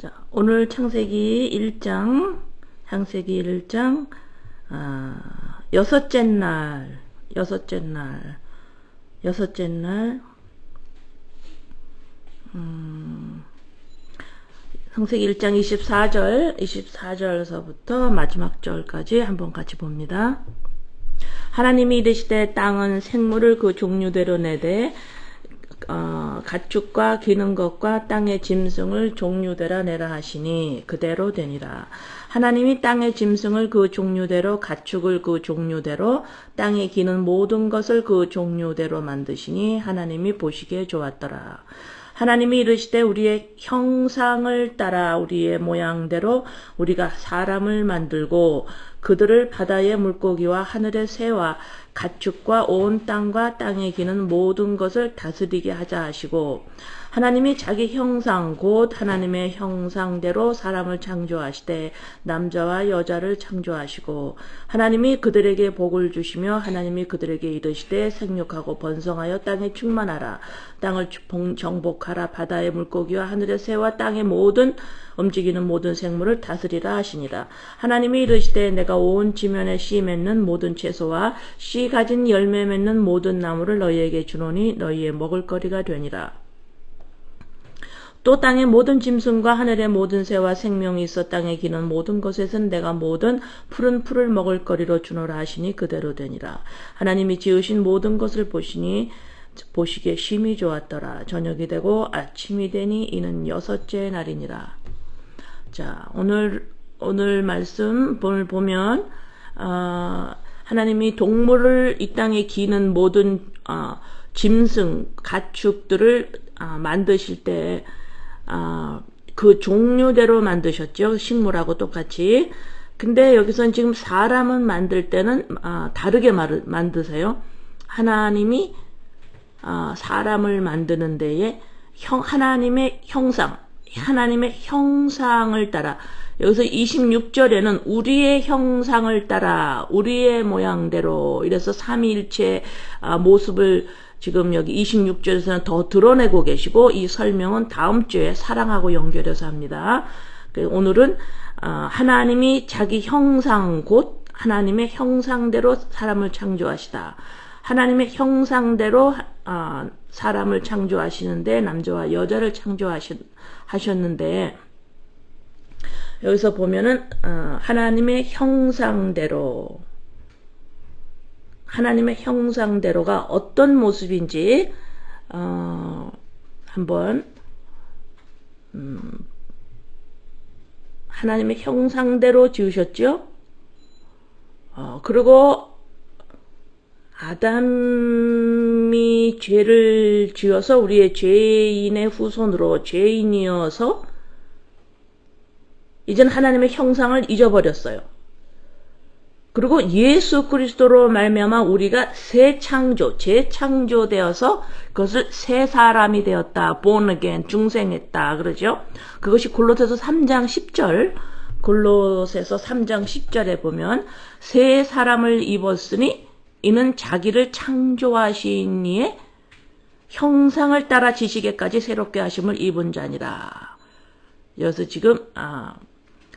자, 오늘 창세기 1장, 여섯째 날, 창세기 1장 24절서부터 마지막 절까지 한번 같이 봅니다. 하나님이 이르시되 땅은 생물을 그 종류대로 내되 가축과 기는 것과 땅의 짐승을 종류대로 내라 하시니 그대로 되니라. 하나님이 땅의 짐승을 그 종류대로 가축을 그 종류대로 땅에 기는 모든 것을 그 종류대로 만드시니 하나님이 보시기에 좋았더라. 하나님이 이르시되 우리의 형상을 따라 우리의 모양대로 우리가 사람을 만들고 그들을 바다의 물고기와 하늘의 새와 가축과 온 땅과 땅에 기는 모든 것을 다스리게 하자 하시고, 하나님이 자기 형상 곧 하나님의 형상대로 사람을 창조하시되 남자와 여자를 창조하시고, 하나님이 그들에게 복을 주시며 하나님이 그들에게 이르시되 생육하고 번성하여 땅에 충만하라. 땅을 정복하라. 바다의 물고기와 하늘의 새와 땅의 모든 움직이는 모든 생물을 다스리라 하시니라. 하나님이 이르시되 내가 온 지면에 씨 맺는 모든 채소와 씨 가진 열매 맺는 모든 나무를 너희에게 주노니 너희의 먹을거리가 되니라. 또 땅의 모든 짐승과 하늘의 모든 새와 생명이 있어 땅에 기는 모든 것에선 내가 모든 푸른 풀을 먹을거리로 주노라 하시니 그대로 되니라. 하나님이 지으신 모든 것을 보시기에 심히 좋았더라. 저녁이 되고 아침이 되니 이는 여섯째 날이니라. 자, 오늘 말씀을 보면 하나님이 동물을 이 땅에 기는 모든 짐승, 가축들을 만드실 때 그 종류대로 만드셨죠. 식물하고 똑같이. 근데 여기서는 지금 사람은 만들 때는 다르게 만드세요. 하나님이 사람을 만드는 데에 하나님의 형상을 따라, 여기서 26절에는 우리의 형상을 따라 우리의 모양대로 이래서 삼위일체 모습을 지금 여기 26절에서는 더 드러내고 계시고, 이 설명은 다음 주에 사랑하고 연결해서 합니다. 오늘은 하나님이 자기 형상 곧 하나님의 형상대로 사람을 창조하시다. 하나님의 형상대로 사람을 창조하시는데 남자와 여자를 창조하셨는데, 여기서 보면은 하나님의 형상대로가 어떤 모습인지 한번 하나님의 형상대로 지으셨죠. 그리고 아담이 죄를 지어서 우리의 죄인의 후손으로 죄인이어서 이제는 하나님의 형상을 잊어버렸어요. 그리고 예수 그리스도로 말미암아 우리가 새 창조, 재창조되어서 그것을 새 사람이 되었다. born again, 중생했다. 그러죠. 그것이 골로새서 3장 10절, 골로새서 3장 10절에 보면 새 사람을 입었으니 이는 자기를 창조하신 이의 형상을 따라 지시게까지 새롭게 하심을 입은 자니라. 여기서 지금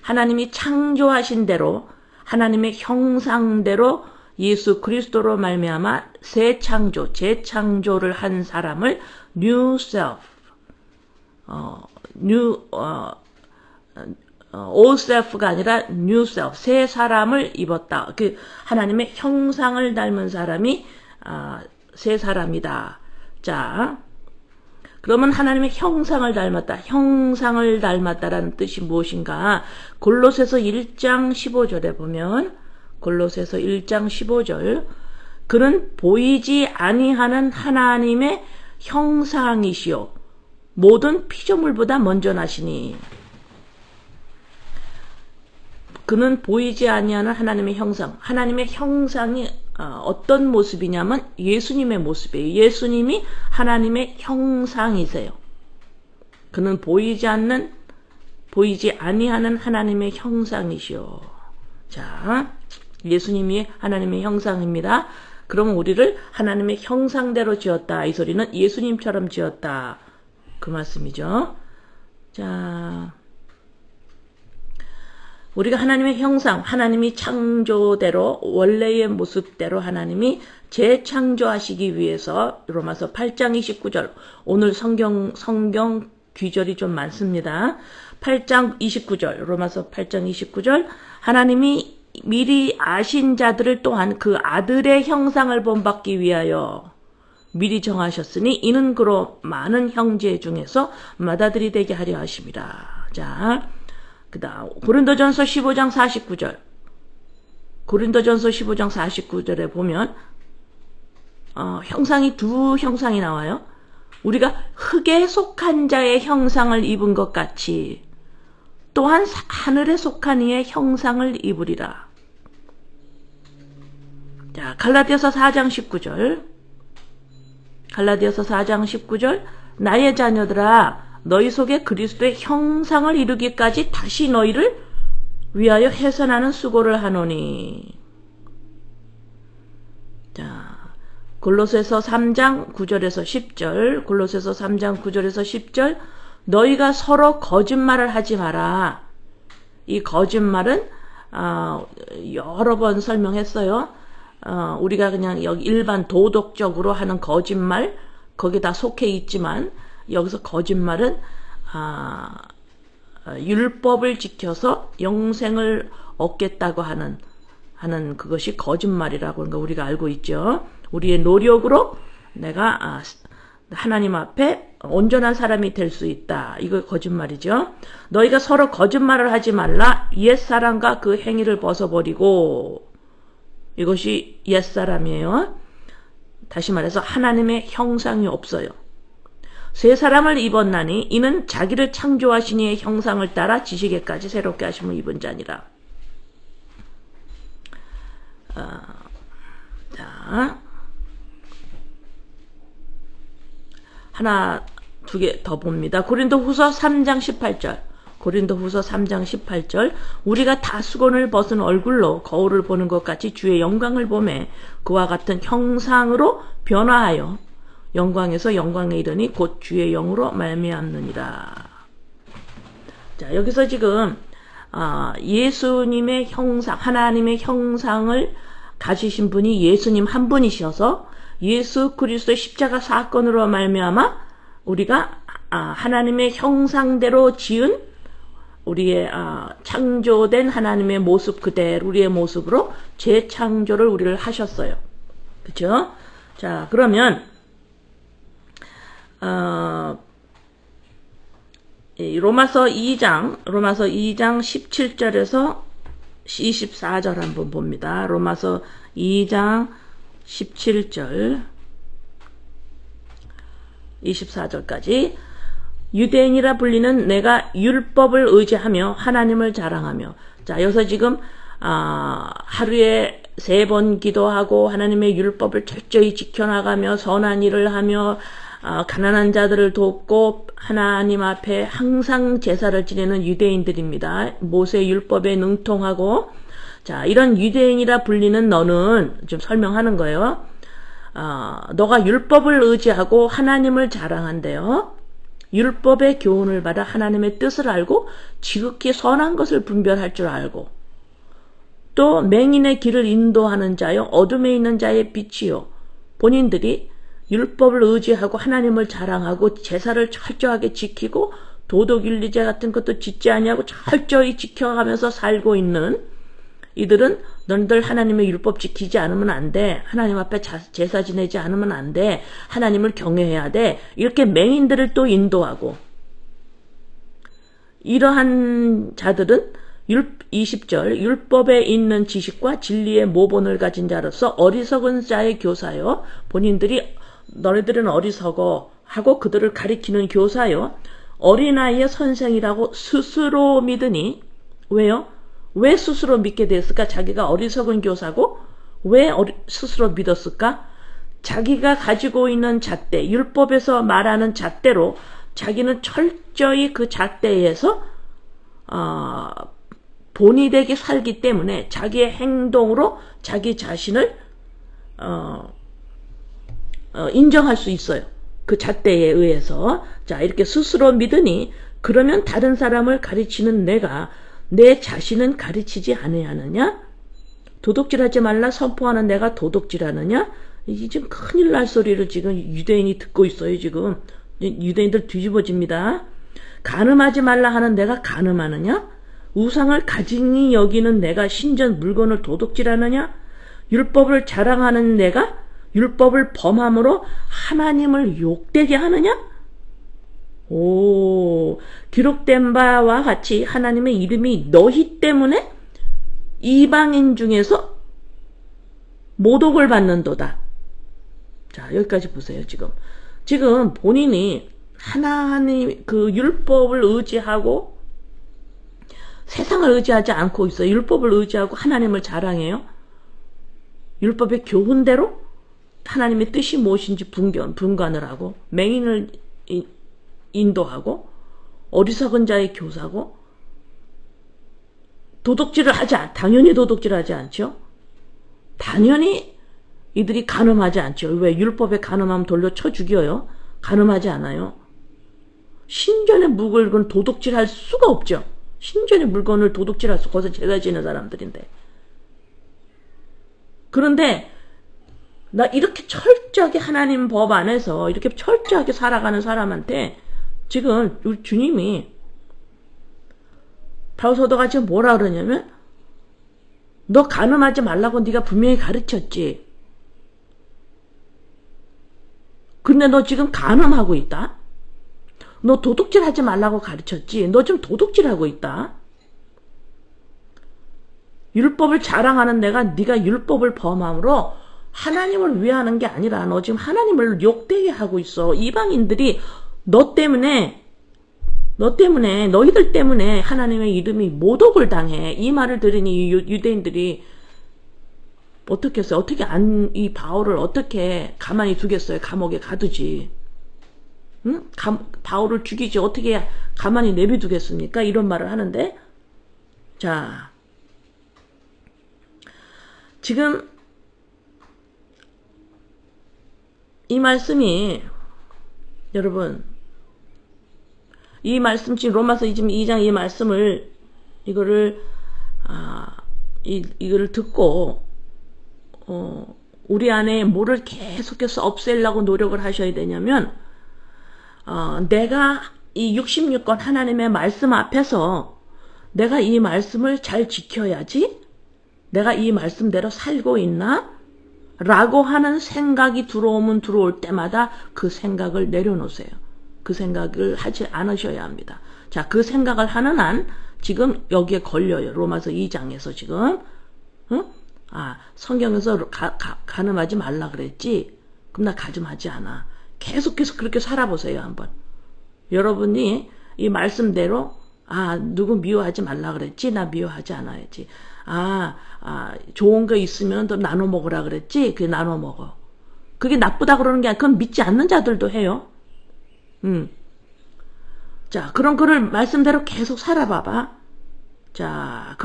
하나님이 창조하신 대로 하나님의 형상대로 예수 그리스도로 말미암아 새 창조, 재창조를 한 사람을 new self, old self가 아니라 new self, 새 사람을 입었다. 그 하나님의 형상을 닮은 사람이 새 사람이다. 자, 그러면 하나님의 형상을 닮았다라는 뜻이 무엇인가? 골로새서 1장 15절에 보면, 골로새서 1장 15절, 그는 보이지 아니하는 하나님의 형상이시요 모든 피조물보다 먼저 나시니. 그는 보이지 아니하는 하나님의 형상. 하나님의 형상이 어떤 모습이냐면 예수님의 모습이에요. 예수님이 하나님의 형상이세요. 그는 보이지 아니하는 하나님의 형상이시오. 자, 예수님이 하나님의 형상입니다. 그럼 우리를 하나님의 형상대로 지었다. 이 소리는 예수님처럼 지었다. 그 말씀이죠. 자, 우리가 하나님의 형상, 하나님이 창조대로 원래의 모습대로 하나님이 재창조하시기 위해서 로마서 8장 29절 오늘 성경 귀절이 좀 많습니다. 8장 29절 로마서 8장 29절 하나님이 미리 아신 자들을 또한 그 아들의 형상을 본받기 위하여 미리 정하셨으니 이는 그로 많은 형제 중에서 맏아들이 되게 하려 하심이라. 자, 그다음 고린도전서 15장 49절 고린도전서 15장 49절에 보면 형상이 두 형상이 나와요. 우리가 흙에 속한 자의 형상을 입은 것 같이 또한 하늘에 속한 이의 형상을 입으리라. 자, 갈라디아서 4장 19절 갈라디아서 4장 19절 나의 자녀들아 너희 속에 그리스도의 형상을 이루기까지 다시 너희를 위하여 해산하는 수고를 하노니. 자, 골로새서 3장 9절에서 10절 골로새서 3장 9절에서 10절 너희가 서로 거짓말을 하지 마라. 이 거짓말은 여러 번 설명했어요. 우리가 그냥 여기 일반 도덕적으로 하는 거짓말 거기 다 속해 있지만 여기서 거짓말은 율법을 지켜서 영생을 얻겠다고 하는 그것이 거짓말이라고 하는 거 우리가 알고 있죠. 우리의 노력으로 내가 하나님 앞에 온전한 사람이 될 수 있다. 이거 거짓말이죠. 너희가 서로 거짓말을 하지 말라. 옛사람과 그 행위를 벗어버리고. 이것이 옛사람이에요. 다시 말해서 하나님의 형상이 없어요. 새 사람을 입었나니 이는 자기를 창조하신 이의 형상을 따라 지식에까지 새롭게 하심을 입은 자니라. 자, 하나 두 개 더 봅니다. 고린도후서 3장 18절 고린도후서 3장 18절 우리가 다 수건을 벗은 얼굴로 거울을 보는 것 같이 주의 영광을 보매 그와 같은 형상으로 변화하여 영광에서 영광에 이르니 곧 주의 영으로 말미암느니라. 자, 여기서 지금 예수님의 형상, 하나님의 형상을 가지신 분이 예수님 한 분이셔서 예수 그리스도의 십자가 사건으로 말미암아 우리가 하나님의 형상대로 지은 우리의 창조된 하나님의 모습 그대로 우리의 모습으로 재창조를 우리를 하셨어요. 그렇죠? 자, 그러면 로마서 2장 17절에서 24절 한번 봅니다. 로마서 2장 17절 24절까지 유대인이라 불리는 내가 율법을 의지하며 하나님을 자랑하며. 자, 여기서 지금 하루에 3번 기도하고 하나님의 율법을 철저히 지켜나가며 선한 일을 하며 가난한 자들을 돕고 하나님 앞에 항상 제사를 지내는 유대인들입니다. 모세 율법에 능통하고. 자, 이런 유대인이라 불리는 너는 좀 설명하는 거예요. 너가 율법을 의지하고 하나님을 자랑한대요. 율법의 교훈을 받아 하나님의 뜻을 알고 지극히 선한 것을 분별할 줄 알고 또 맹인의 길을 인도하는 자요 어둠에 있는 자의 빛이요. 본인들이 율법을 의지하고 하나님을 자랑하고 제사를 철저하게 지키고 도덕윤리제 같은 것도 짓지 아니하고 철저히 지켜가면서 살고 있는 이들은 너희들 하나님의 율법 지키지 않으면 안 돼. 하나님 앞에 제사 지내지 않으면 안 돼. 하나님을 경외해야 돼. 이렇게 맹인들을 또 인도하고 이러한 자들은 20절 율법에 있는 지식과 진리의 모본을 가진 자로서 어리석은 자의 교사요. 본인들이 너희들은 어리석어 하고 그들을 가리키는 교사요. 어린아이의 선생이라고 스스로 믿으니 왜요? 왜 스스로 믿게 됐을까? 자기가 어리석은 교사고 왜 스스로 믿었을까? 자기가 가지고 있는 잣대, 율법에서 말하는 잣대로 자기는 철저히 그 잣대에서 본이 되게 살기 때문에 자기의 행동으로 자기 자신을 인정할 수 있어요. 그 잣대에 의해서. 자, 이렇게 스스로 믿으니 그러면 다른 사람을 가르치는 내가 내 자신은 가르치지 아니하느냐? 도둑질하지 말라 선포하는 내가 도둑질하느냐? 이게 지금 큰일 날 소리를 지금 유대인이 듣고 있어요. 지금 유대인들 뒤집어집니다. 간음하지 말라 하는 내가 간음하느냐? 우상을 가증히 여기는 내가 신전 물건을 도둑질하느냐? 율법을 자랑하는 내가 율법을 범함으로 하나님을 욕되게 하느냐? 오, 기록된 바와 같이 하나님의 이름이 너희 때문에 이방인 중에서 모독을 받는도다. 자, 여기까지 보세요. 지금 본인이 하나님 그 율법을 의지하고 세상을 의지하지 않고 있어요. 율법을 의지하고 하나님을 자랑해요. 율법의 교훈대로 하나님의 뜻이 무엇인지 분간을 하고 맹인을 인도하고 어리석은 자의 교사고 당연히 도둑질하지 않죠. 당연히 이들이 간음하지 않죠. 왜? 율법에 간음하면 돌려 쳐 죽여요. 간음하지 않아요. 신전의 물건을 도둑질할 수가 없죠. 신전의 물건을 도둑질할 수, 거기서 제사 지는 사람들인데. 그런데 나 이렇게 철저하게 하나님 법 안에서 이렇게 철저하게 살아가는 사람한테 지금 우리 주님이 바울사도가 지금 뭐라 그러냐면 너 간음하지 말라고 네가 분명히 가르쳤지. 근데 너 지금 간음하고 있다. 너 도둑질하지 말라고 가르쳤지. 너 지금 도둑질하고 있다. 율법을 자랑하는 네가 율법을 범함으로 하나님을 위하는 게 아니라 너 지금 하나님을 욕되게 하고 있어. 이방인들이 너희들 때문에 하나님의 이름이 모독을 당해. 이 말을 들으니 유대인들이 어떻게 했어요? 이 바울을 어떻게 가만히 두겠어요? 감옥에 가두지. 응? 바울을 죽이지 어떻게 가만히 내비두겠습니까? 이런 말을 하는데, 자, 지금 이 말씀이 여러분, 이 말씀 지금 로마서 지금 2장 이 말씀을 이거를 듣고 우리 안에 뭐를 계속해서 없애려고 노력을 하셔야 되냐면 내가 이 66권 하나님의 말씀 앞에서 내가 이 말씀을 잘 지켜야지, 내가 이 말씀대로 살고 있나? 라고 하는 생각이 들어오면 들어올 때마다 그 생각을 내려놓으세요. 그 생각을 하지 않으셔야 합니다. 자, 그 생각을 하는 한 지금 여기에 걸려요. 로마서 2장에서 지금 성경에서 간음하지 말라 그랬지? 그럼 나 간음하지 않아. 계속해서 그렇게 살아보세요. 한번. 여러분이 이 말씀대로 누구 미워하지 말라 그랬지? 나 미워하지 않아야지. 좋은 거 있으면 또 나눠 먹으라 그랬지? 그게 나눠 먹어. 그게 나쁘다 그러는 게 아니라 그건 믿지 않는 자들도 해요. 자, 그런 거를 말씀대로 계속 살아봐봐. 자,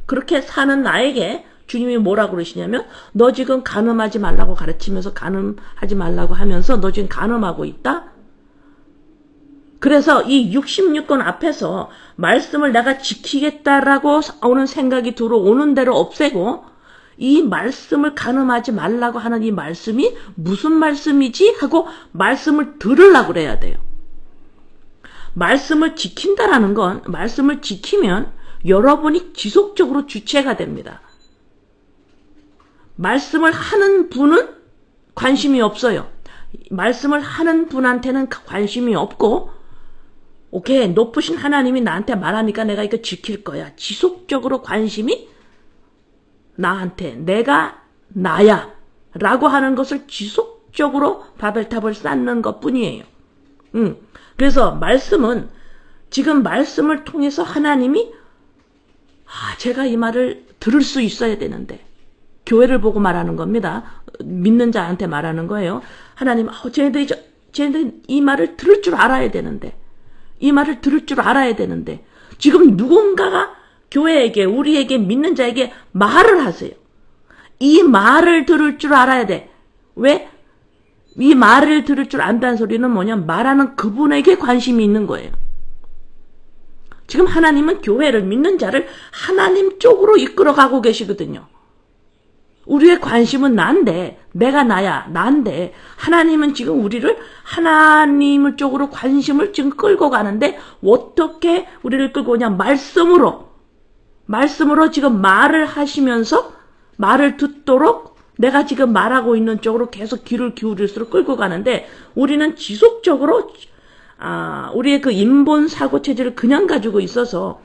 그렇게 사는 나에게 주님이 뭐라고 그러시냐면, 너 지금 간음하지 말라고 가르치면서 간음하지 말라고 하면서 너 지금 간음하고 있다? 그래서 이 66권 앞에서 말씀을 내가 지키겠다라고 오는 생각이 들어오는 대로 없애고, 이 말씀을 간음하지 말라고 하는 이 말씀이 무슨 말씀이지? 하고 말씀을 들으려고 그래야 돼요. 말씀을 지킨다라는 건, 말씀을 지키면 여러분이 지속적으로 주체가 됩니다. 말씀을 하는 분은 관심이 없어요. 말씀을 하는 분한테는 관심이 없고, 오케이, 높으신 하나님이 나한테 말하니까 내가 이거 지킬 거야. 지속적으로 관심이 나한테, 내가 나야 라고 하는 것을 지속적으로 바벨탑을 쌓는 것 뿐이에요. 그래서 말씀은, 지금 말씀을 통해서 하나님이 제가 이 말을 들을 수 있어야 되는데, 교회를 보고 말하는 겁니다. 믿는 자한테 말하는 거예요. 하나님, 쟤네들이 이 말을 들을 줄 알아야 되는데, 이 말을 들을 줄 알아야 되는데, 지금 누군가가 교회에게, 우리에게, 믿는 자에게 말을 하세요. 이 말을 들을 줄 알아야 돼. 왜? 이 말을 들을 줄 안다는 소리는 뭐냐? 말하는 그분에게 관심이 있는 거예요. 지금 하나님은 교회를 믿는 자를 하나님 쪽으로 이끌어가고 계시거든요. 우리의 관심은 난데, 내가 나야, 난데, 하나님은 지금 우리를 하나님 쪽으로 관심을 지금 끌고 가는데, 어떻게 우리를 끌고 오냐? 말씀으로 지금 말을 하시면서 말을 듣도록 내가 지금 말하고 있는 쪽으로 계속 귀를 기울일수록 끌고 가는데, 우리는 지속적으로, 우리의 그 인본 사고 체질을 그냥 가지고 있어서,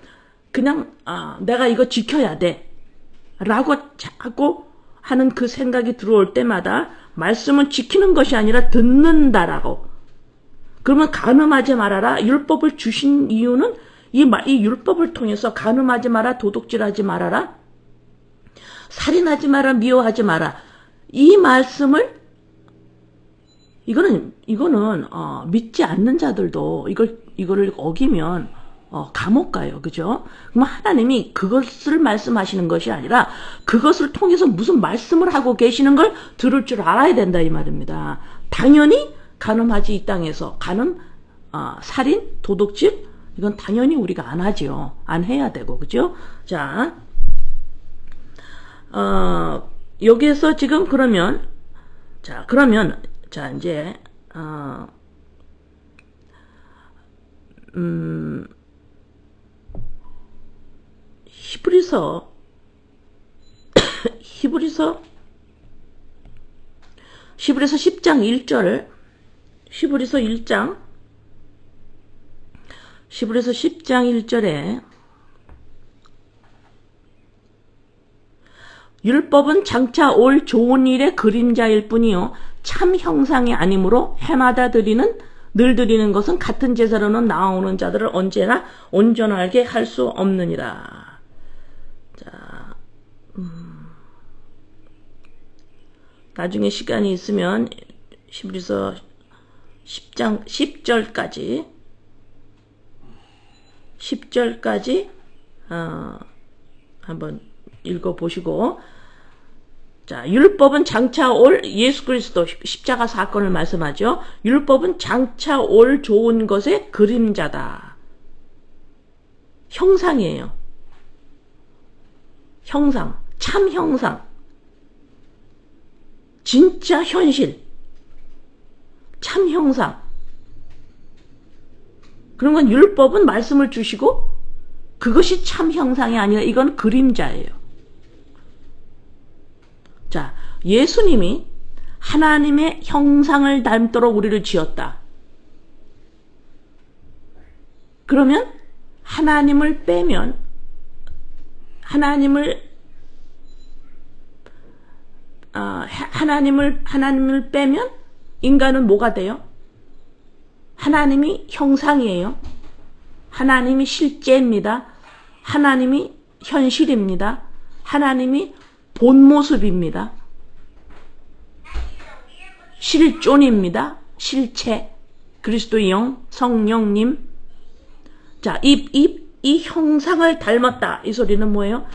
그냥, 내가 이거 지켜야 돼. 라고 자꾸 하는 그 생각이 들어올 때마다 말씀은 지키는 것이 아니라 듣는다라고. 그러면 간음하지 말아라. 율법을 주신 이유는 이 율법을 통해서 간음하지 마라, 도둑질하지 말아라, 살인하지 마라, 미워하지 마라. 이 말씀을 이거는 믿지 않는 자들도 이거를 어기면 감옥 가요. 그죠? 그럼 하나님이 그것을 말씀하시는 것이 아니라 그것을 통해서 무슨 말씀을 하고 계시는 걸 들을 줄 알아야 된다 이 말입니다. 당연히 간음하지 이 땅에서 살인, 도둑질 이건 당연히 우리가 안 하지요. 안 해야 되고 그죠? 자, 여기에서 지금 그러면 이제 히브리서 10장 1절, 히브리서 10장 1절에 율법은 장차 올 좋은 일의 그림자일 뿐이요 참 형상이 아니므로 해마다 늘 드리는 것은 같은 제사로는 나오는 자들을 언제나 온전하게 할 수 없느니라. 자, 나중에 시간이 있으면 히브리서 10장 10절까지 한번 읽어보시고, 자, 율법은 장차 올 예수 그리스도 십자가 사건을 말씀하죠. 율법은 장차 올 좋은 것의 그림자다. 형상이에요. 형상, 참 형상. 진짜 현실. 참 형상. 그런 건 율법은 말씀을 주시고 그것이 참 형상이 아니라 이건 그림자예요. 자, 예수님이 하나님의 형상을 닮도록 우리를 지었다. 그러면 하나님을 빼면 하나님을 빼면 인간은 뭐가 돼요? 하나님이 형상이에요. 하나님이 실제입니다. 하나님이 현실입니다. 하나님이 본 모습입니다. 실존입니다. 실체. 그리스도의 영, 성령님. 자, 이 형상을 닮았다. 이 소리는 뭐예요?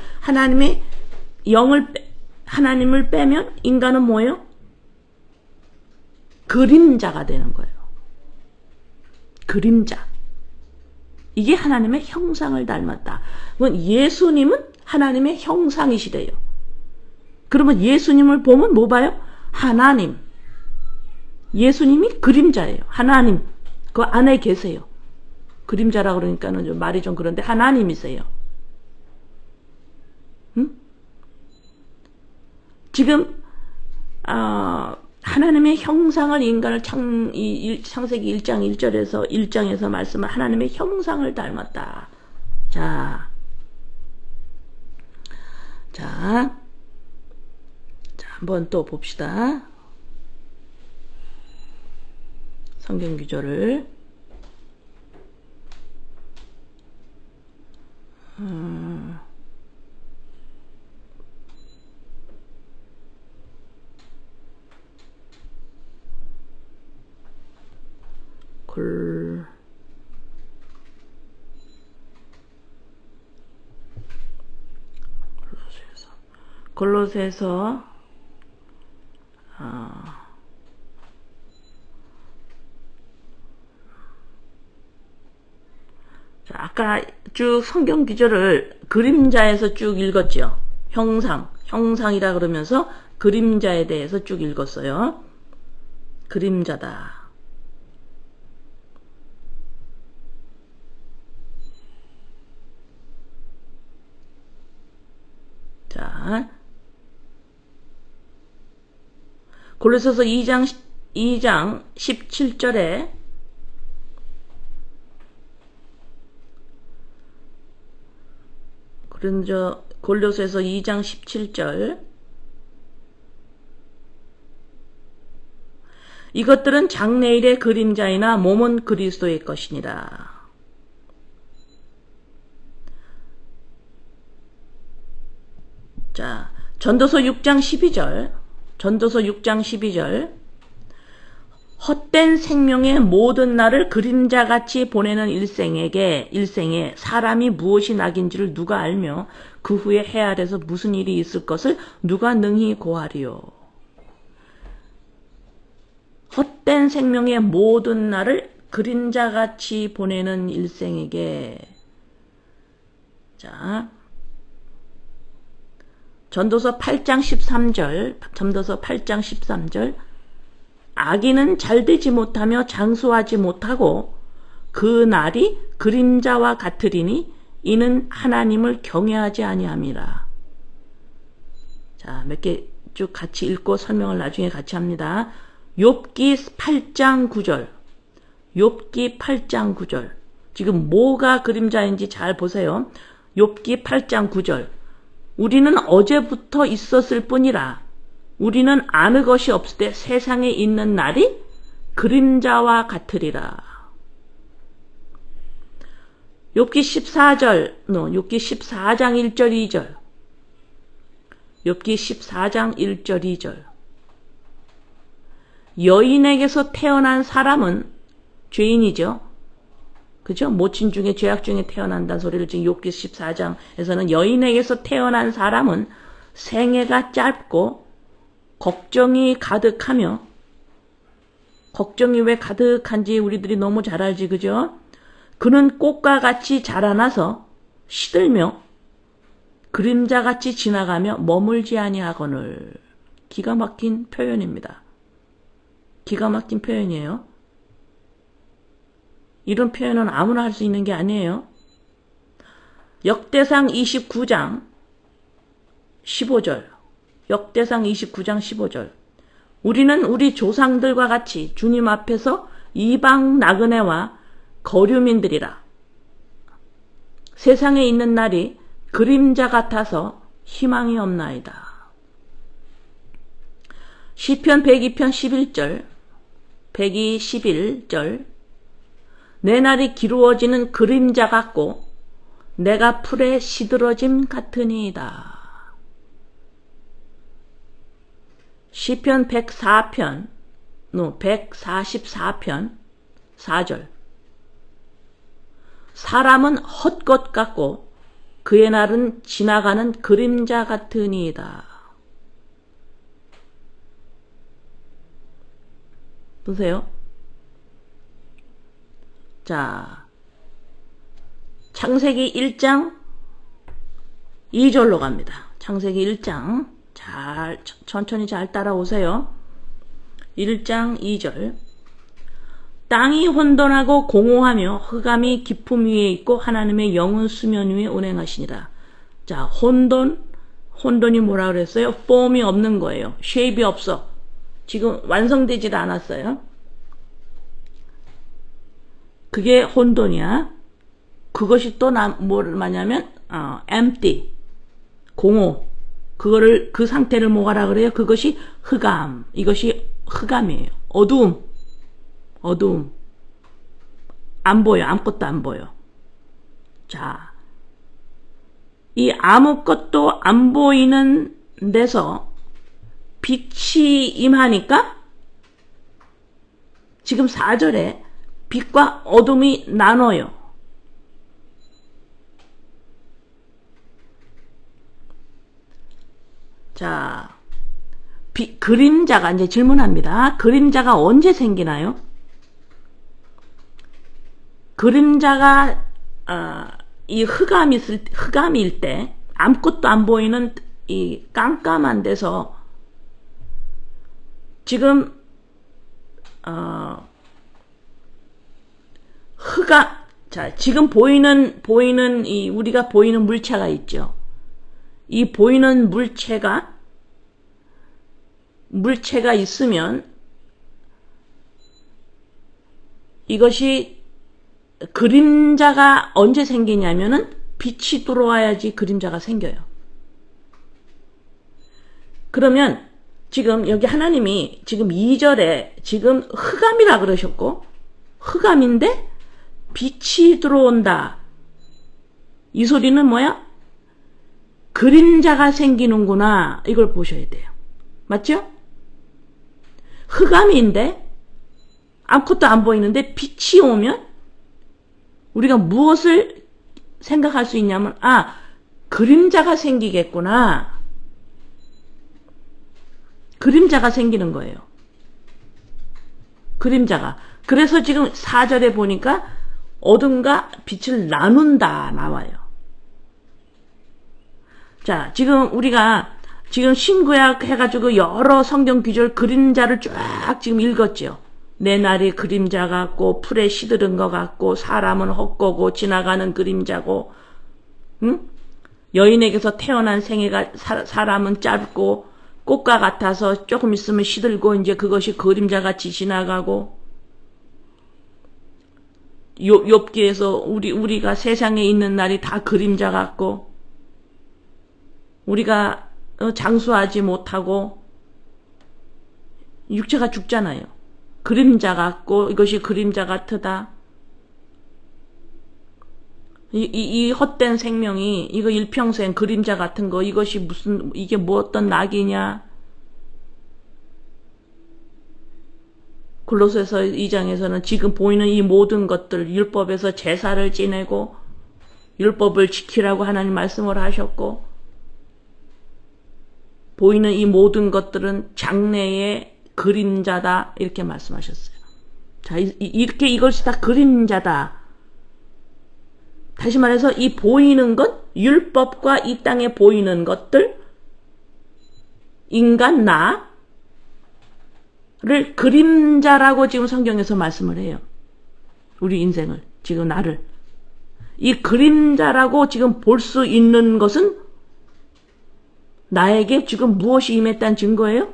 하나님을 빼면 인간은 뭐예요? 그림자가 되는 거예요. 그림자. 이게 하나님의 형상을 닮았다. 그건 예수님은 하나님의 형상이시래요. 그러면 예수님을 보면 뭐 봐요? 하나님. 예수님이 그림자예요. 하나님. 그 안에 계세요. 그림자라 그러니까는 좀 말이 좀 그런데 하나님이세요. 응? 지금 하나님의 형상을 인간을 창세기 1장 1장에서 말씀은 하나님의 형상을 닮았다. 자, 한번 또 봅시다. 성경 구절을 골로새서 자, 아까 쭉 성경 구절을 그림자에서 쭉 읽었죠. 형상이라 그러면서 그림자에 대해서 쭉 읽었어요. 그림자다. 자, 골로새서 2장 17절에 골로새서 2장 17절 이것들은 장래일의 그림자이나 몸은 그리스도의 것이니라. 자, 전도서 6장 12절 헛된 생명의 모든 날을 그림자같이 보내는 일생에 사람이 무엇이 낙인지를 누가 알며 그 후에 해 아래서 무슨 일이 있을 것을 누가 능히 고하리요. 헛된 생명의 모든 날을 그림자같이 보내는 일생에게. 자, 전도서 8장 13절 악인은 잘되지 못하며 장수하지 못하고 그 날이 그림자와 같으리니 이는 하나님을 경외하지 아니함이라. 자, 몇 개 쭉 같이 읽고 설명을 나중에 같이 합니다. 욥기 8장 9절 지금 뭐가 그림자인지 잘 보세요. 욥기 8장 9절 우리는 어제부터 있었을 뿐이라 우리는 아는 것이 없을 때 세상에 있는 날이 그림자와 같으리라. 욥기 14장 1절 2절 욥기 14장 1절 2절 여인에게서 태어난 사람은 죄인이죠. 그죠? 모친 중에 죄악 중에 태어난다는 소리를 지금 욥기 14장에서는 여인에게서 태어난 사람은 생애가 짧고 걱정이 가득하며 걱정이 왜 가득한지 우리들이 너무 잘 알지 그죠? 그는 꽃과 같이 자라나서 시들며 그림자같이 지나가며 머물지 아니하거늘. 기가 막힌 표현입니다. 기가 막힌 표현이에요. 이런 표현은 아무나 할 수 있는 게 아니에요. 역대상 29장 15절 역대상 29장 15절 우리는 우리 조상들과 같이 주님 앞에서 이방 나그네와 거류민들이라. 세상에 있는 날이 그림자 같아서 희망이 없나이다. 시편 102편 11절 내 날이 기루어지는 그림자 같고 내가 풀에 시들어짐 같으니이다. 시편 144편 4절 사람은 헛것 같고 그의 날은 지나가는 그림자 같으니이다. 보세요. 자, 창세기 1장 2절로 갑니다. 창세기 1장 천천히 잘 따라오세요. 1장 2절 땅이 혼돈하고 공허하며 흑암이 깊음 위에 있고 하나님의 영은 수면 위에 운행하시니라. 자, 혼돈이 뭐라 그랬어요? 폼이 없는 거예요. 쉐입이 없어. 지금 완성되질 않았어요. 그게 혼돈이야. 그것이 또 뭐를 말하냐면 empty, 공허. 그 상태를 뭐라 그래요? 그것이 흑암. 이것이 흑암이에요. 어두움. 안 보여. 아무것도 안 보여. 자, 이 아무것도 안 보이는 데서 빛이 임하니까 지금 4절에 빛과 어둠이 나눠요. 자, 그림자가 이제 질문합니다. 그림자가 언제 생기나요? 그림자가 이 흑암일 때, 아무것도 안 보이는 이 깜깜한 데서 지금 지금 보이는 우리가 보이는 물체가 있죠. 이 보이는 물체가 있으면 이것이 그림자가 언제 생기냐면은 빛이 들어와야지 그림자가 생겨요. 그러면 지금 여기 하나님이 지금 2절에 지금 흑암이라 그러셨고, 흑암인데 빛이 들어온다. 이 소리는 뭐야? 그림자가 생기는구나. 이걸 보셔야 돼요. 맞죠? 흑암인데 아무것도 안 보이는데 빛이 오면 우리가 무엇을 생각할 수 있냐면, 그림자가 생기겠구나. 그림자가 생기는 거예요. 그림자가. 그래서 지금 4절에 보니까 어둠과 빛을 나눈다 나와요. 자, 지금 우리가 지금 신구약 해가지고 여러 성경 구절 그림자를 쫙 지금 읽었죠. 내 날이 그림자 같고 풀에 시드른 것 같고 사람은 헛거고 지나가는 그림자고, 응? 여인에게서 태어난 생애가 사람은 짧고 꽃과 같아서 조금 있으면 시들고 이제 그것이 그림자같이 지나가고, 욥기에서 우리가 세상에 있는 날이 다 그림자 같고, 우리가 장수하지 못하고 육체가 죽잖아요. 그림자 같고 이것이 그림자 같으다. 이 헛된 생명이 이거 일평생 그림자 같은 거, 이것이 이게 뭐 어떤 낙이냐. 골로새서 2장에서는 지금 보이는 이 모든 것들, 율법에서 제사를 지내고 율법을 지키라고 하나님 말씀을 하셨고, 보이는 이 모든 것들은 장래의 그림자다 이렇게 말씀하셨어요. 자, 이렇게 이것이 다 그림자다. 다시 말해서 이 보이는 것, 율법과 이 땅에 보이는 것들, 인간 나를 그림자라고 지금 성경에서 말씀을 해요. 우리 인생을, 지금 나를. 이 그림자라고 지금 볼 수 있는 것은 나에게 지금 무엇이 임했다는 증거예요?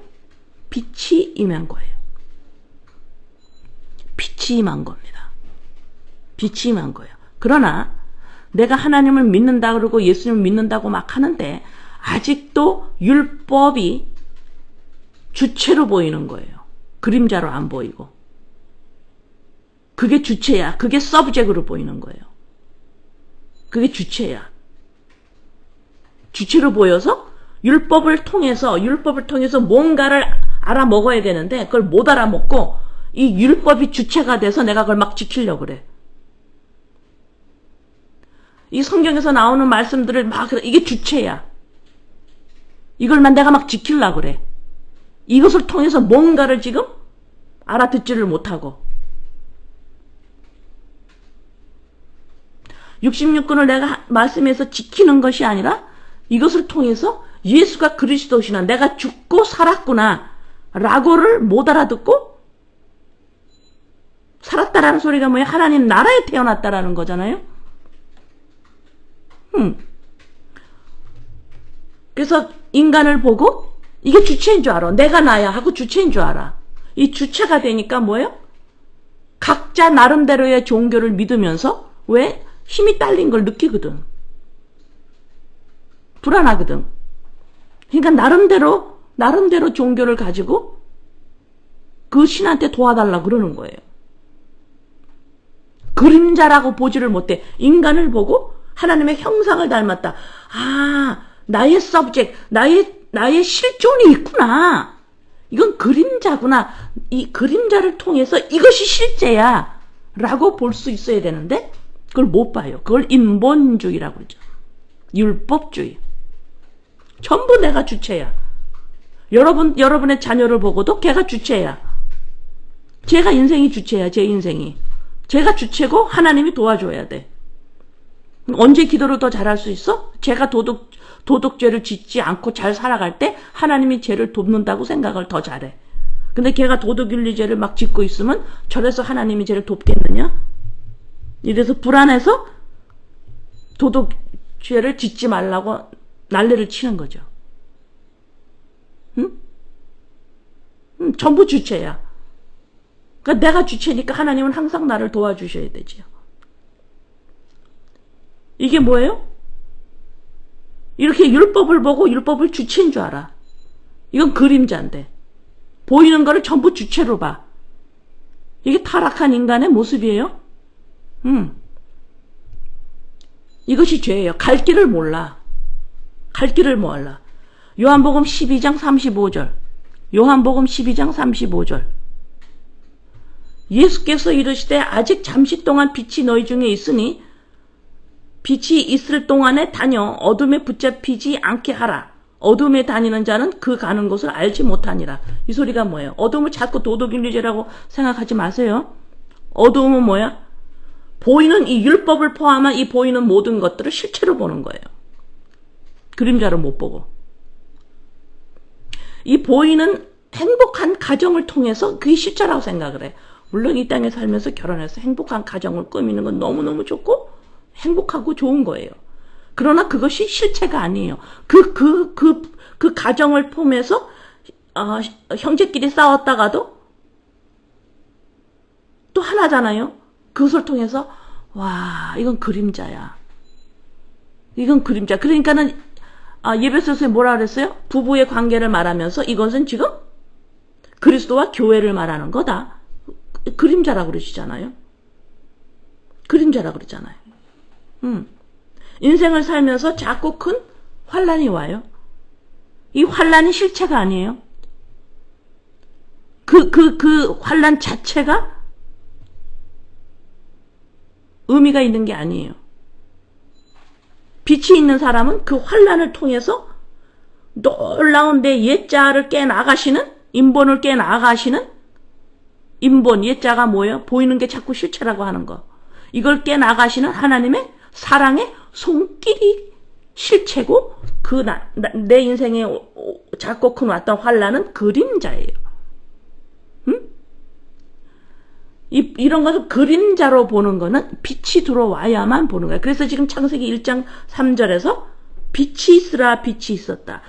빛이 임한 거예요. 빛이 임한 겁니다. 빛이 임한 거예요. 그러나 내가 하나님을 믿는다 그러고 예수님을 믿는다고 막 하는데 아직도 율법이 주체로 보이는 거예요. 그림자로 안 보이고. 그게 주체야. 그게 서브젝트로 보이는 거예요. 그게 주체야. 주체로 보여서 율법을 통해서 뭔가를 알아먹어야 되는데 그걸 못 알아먹고 이 율법이 주체가 돼서 내가 그걸 막 지키려고 그래. 이 성경에서 나오는 말씀들을 막, 이게 주체야. 이걸만 내가 막 지키려고 그래. 이것을 통해서 뭔가를 지금 알아듣지를 못하고. 66권을 내가 말씀에서 지키는 것이 아니라 이것을 통해서 예수가 그리스도시나 내가 죽고 살았구나 라고를 못 알아듣고, 살았다라는 소리가 뭐야? 하나님 나라에 태어났다라는 거잖아요. 그래서 인간을 보고 이게 주체인 줄 알아. 내가 나야 하고 주체인 줄 알아. 이 주체가 되니까 뭐예요? 각자 나름대로의 종교를 믿으면서 왜? 힘이 딸린 걸 느끼거든. 불안하거든. 그러니까 나름대로 종교를 가지고 그 신한테 도와달라고 그러는 거예요. 그림자라고 보지를 못해. 인간을 보고 하나님의 형상을 닮았다. 나의 서브젝트, 나의 실존이 있구나. 이건 그림자구나. 이 그림자를 통해서 이것이 실제야 라고 볼 수 있어야 되는데 그걸 못 봐요. 그걸 인본주의라고 그러죠. 율법주의. 전부 내가 주체야. 여러분의 자녀를 보고도 걔가 주체야. 제가 인생이 주체야. 제 인생이. 제가 주체고 하나님이 도와줘야 돼. 언제 기도를 더 잘할 수 있어? 제가 도덕죄를 짓지 않고 잘 살아갈 때 하나님이 죄를 돕는다고 생각을 더 잘해. 근데 걔가 도덕윤리죄를 막 짓고 있으면 저래서 하나님이 죄를 돕겠느냐? 이래서 불안해서 도덕죄를 짓지 말라고 난리를 치는 거죠. 응? 전부 주체야. 그러니까 내가 주체니까 하나님은 항상 나를 도와주셔야 되지요. 이게 뭐예요? 이렇게 율법을 보고 율법을 주체인 줄 알아. 이건 그림자인데 보이는 거를 전부 주체로 봐. 이게 타락한 인간의 모습이에요. 이것이 죄예요. 갈 길을 몰라. 갈 길을 몰라. 요한복음 12장 35절. 요한복음 12장 35절. 예수께서 이르시되 아직 잠시 동안 빛이 너희 중에 있으니 빛이 있을 동안에 다녀 어둠에 붙잡히지 않게 하라. 어둠에 다니는 자는 그 가는 곳을 알지 못하니라. 이 소리가 뭐예요? 어둠을 자꾸 도덕윤리죄라고 생각하지 마세요. 어둠은 뭐야? 보이는 이 율법을 포함한 이 보이는 모든 것들을 실체로 보는 거예요. 그림자로 못 보고. 이 보이는 행복한 가정을 통해서 그게 실체라고 생각을 해. 물론 이 땅에 살면서 결혼해서 행복한 가정을 꾸미는 건 너무너무 좋고 행복하고 좋은 거예요. 그러나 그것이 실체가 아니에요. 그 가정을 포함해서 형제끼리 싸웠다가도 또 하나잖아요. 그것을 통해서 와 이건 그림자야. 이건 그림자. 그러니까는 예배소서에 뭐라 그랬어요? 부부의 관계를 말하면서 이것은 지금 그리스도와 교회를 말하는 거다. 그림자라고 그러시잖아요. 그림자라고 그러잖아요. 인생을 살면서 작고 큰 환란이 와요. 이 환란이 실체가 아니에요. 그 환란 자체가 의미가 있는 게 아니에요. 빛이 있는 사람은 그 환란을 통해서 놀라운 내 옛자를 깨나가시는, 인본을 깨나가시는, 인본, 옛자가 뭐예요? 보이는 게 자꾸 실체라고 하는 거. 이걸 깨나가시는 하나님의 사랑의 손길이 실체고 내 인생에 작고 큰 왔던 환란은 그림자예요. 이런 것을 그림자로 보는 거는 빛이 들어와야만 보는 거예요. 그래서 지금 창세기 1장 3절에서 빛이 있으라 빛이 있었다.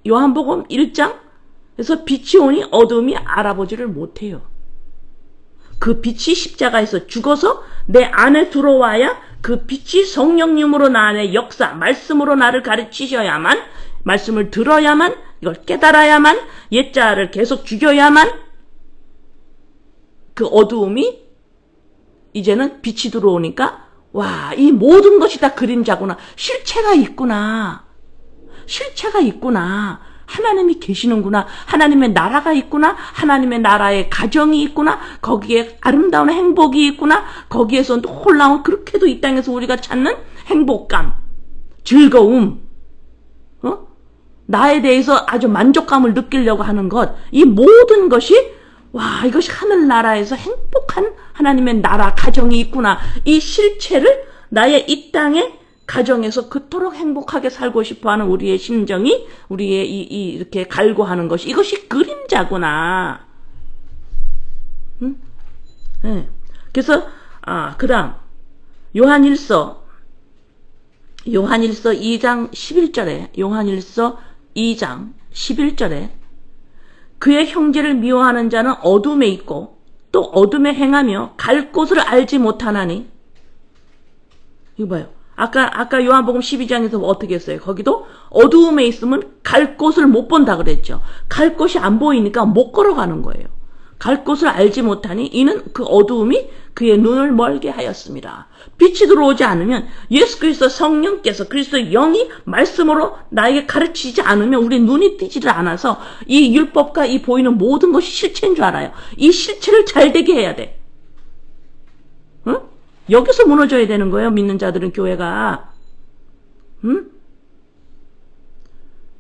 요한복음 1장에서 빛이 오니 어둠이 알아보지를 못해요. 그 빛이 십자가에서 죽어서 내 안에 들어와야 그 빛이 성령님으로 나 안에 역사, 말씀으로 나를 가르치셔야만, 말씀을 들어야만, 이걸 깨달아야만, 옛자를 계속 죽여야만 그 어두움이 이제는 빛이 들어오니까 와, 이 모든 것이 다 그림자구나. 실체가 있구나. 실체가 있구나. 하나님이 계시는구나. 하나님의 나라가 있구나. 하나님의 나라의 가정이 있구나. 거기에 아름다운 행복이 있구나. 거기에서 놀라운 그렇게도 이 땅에서 우리가 찾는 행복감, 즐거움, 나에 대해서 아주 만족감을 느끼려고 하는 것, 이 모든 것이 와, 이것이 하늘나라에서 행복한 하나님의 나라 가정이 있구나. 이 실체를 나의 이 땅의 가정에서 그토록 행복하게 살고 싶어하는 우리의 심정이 우리의 이렇게 갈구하는 것이 이것이 그림자구나. 응? 네. 그래서 그다음 요한일서 2장 11절에 요한일서 2장 11절에 그의 형제를 미워하는 자는 어둠에 있고 또 어둠에 행하며 갈 곳을 알지 못하나니. 이거 봐요. 아까 요한복음 12장에서 어떻게 했어요? 거기도 어두움에 있으면 갈 곳을 못 본다 그랬죠. 갈 곳이 안 보이니까 못 걸어가는 거예요. 갈 곳을 알지 못하니 이는 그 어두움이 그의 눈을 멀게 하였습니다. 빛이 들어오지 않으면 예수 그리스도 성령께서 그리스도의 영이 말씀으로 나에게 가르치지 않으면 우리 눈이 뜨지를 않아서 이 율법과 이 보이는 모든 것이 실체인 줄 알아요. 이 실체를 잘 되게 해야 돼. 응? 여기서 무너져야 되는 거예요. 믿는 자들은 교회가. 응?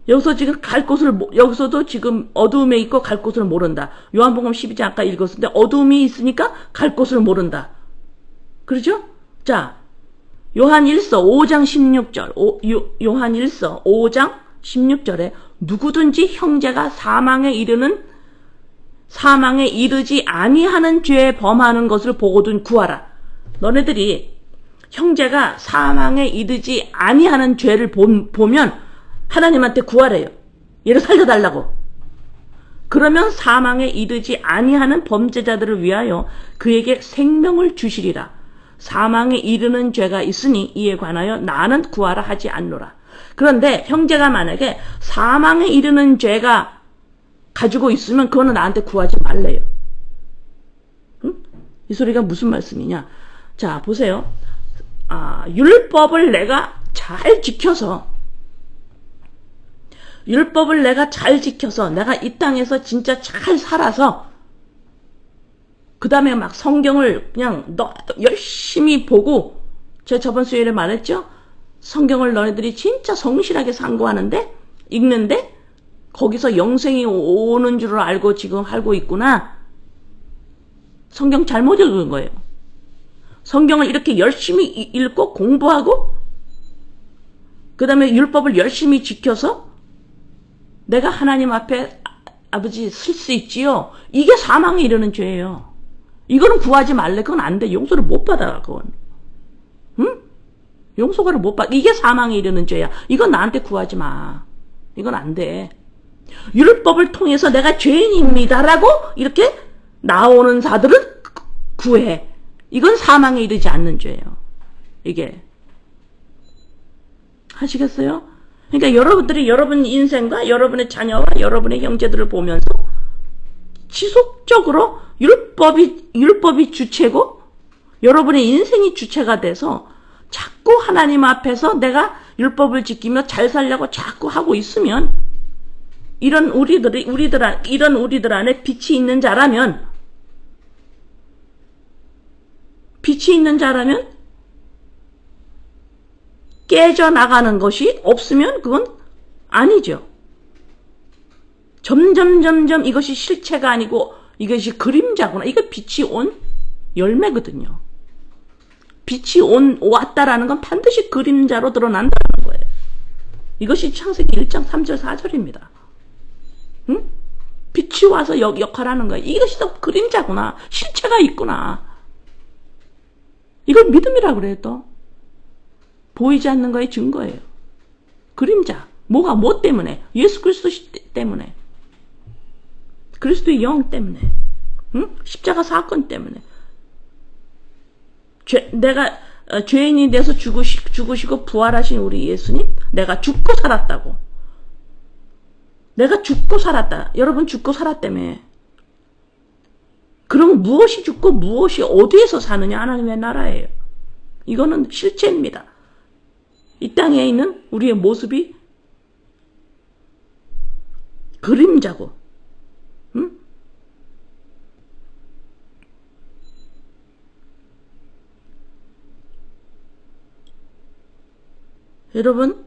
여기서 지금 갈 곳을, 여기서도 지금 어두움에 있고 갈 곳을 모른다. 요한복음 12장 아까 읽었는데 어두움이 있으니까 갈 곳을 모른다. 그렇죠? 자, 요한일서 5장 16절, 요한일서 5장 16절에 누구든지 형제가 사망에 이르지 아니하는 죄에 범하는 것을 보거든 구하라. 너네들이 형제가 사망에 이르지 아니하는 죄를 보면 하나님한테 구하래요. 얘를 살려달라고. 그러면 사망에 이르지 아니하는 범죄자들을 위하여 그에게 생명을 주시리라. 사망에 이르는 죄가 있으니 이에 관하여 나는 구하라 하지 않노라. 그런데 형제가 만약에 사망에 이르는 죄가 가지고 있으면 그거는 나한테 구하지 말래요. 응? 이 소리가 무슨 말씀이냐? 자, 보세요. 율법을 내가 잘 지켜서 내가 이 땅에서 진짜 잘 살아서 그 다음에 막 성경을 그냥 열심히 보고, 제가 저번 수요일에 말했죠? 성경을 너네들이 진짜 성실하게 상고하는데, 읽는데, 거기서 영생이 오는 줄을 알고 지금 알고 있구나. 성경 잘못 읽은 거예요. 성경을 이렇게 열심히 읽고 공부하고, 그 다음에 율법을 열심히 지켜서 내가 하나님 앞에 아버지 쓸 수 있지요. 이게 사망에 이르는 죄예요. 이거는 구하지 말래. 그건 안 돼. 용서를 못 받아. 그건. 응? 용서를 못 받아. 이게 사망에 이르는 죄야. 이건 나한테 구하지 마. 이건 안 돼. 율법을 통해서 내가 죄인입니다라고 이렇게 나오는 자들은 구해. 이건 사망에 이르지 않는 죄예요. 이게. 하시겠어요? 그러니까 여러분들이 여러분 인생과 여러분의 자녀와 여러분의 형제들을 보면서 지속적으로 율법이 주체고 여러분의 인생이 주체가 돼서 자꾸 하나님 앞에서 내가 율법을 지키며 잘 살려고 자꾸 하고 있으면 이런 우리들 안에 빛이 있는 자라면 깨져나가는 것이 없으면 그건 아니죠. 점점 이것이 실체가 아니고 이것이 그림자구나. 이거 빛이 온 열매거든요. 빛이 왔다라는 건 반드시 그림자로 드러난다는 거예요. 이것이 창세기 1장 3절 4절입니다. 응? 빛이 와서 역할하는 거예요. 이것이 또 그림자구나. 실체가 있구나. 이걸 믿음이라고 그래요. 또 보이지 않는 거의 증거예요. 그림자. 뭐 때문에? 예수 그리스도 때문에. 그리스도의 영 때문에. 응? 십자가 사건 때문에. 내가 죄인이 돼서 죽으시고 부활하신 우리 예수님, 내가 죽고 살았다고. 내가 죽고 살았다. 여러분 죽고 살았다며. 그럼 무엇이 죽고 무엇이 어디에서 사느냐? 하나님의 나라예요. 이거는 실체입니다. 이 땅에 있는 우리의 모습이 그림자고, 응? 여러분,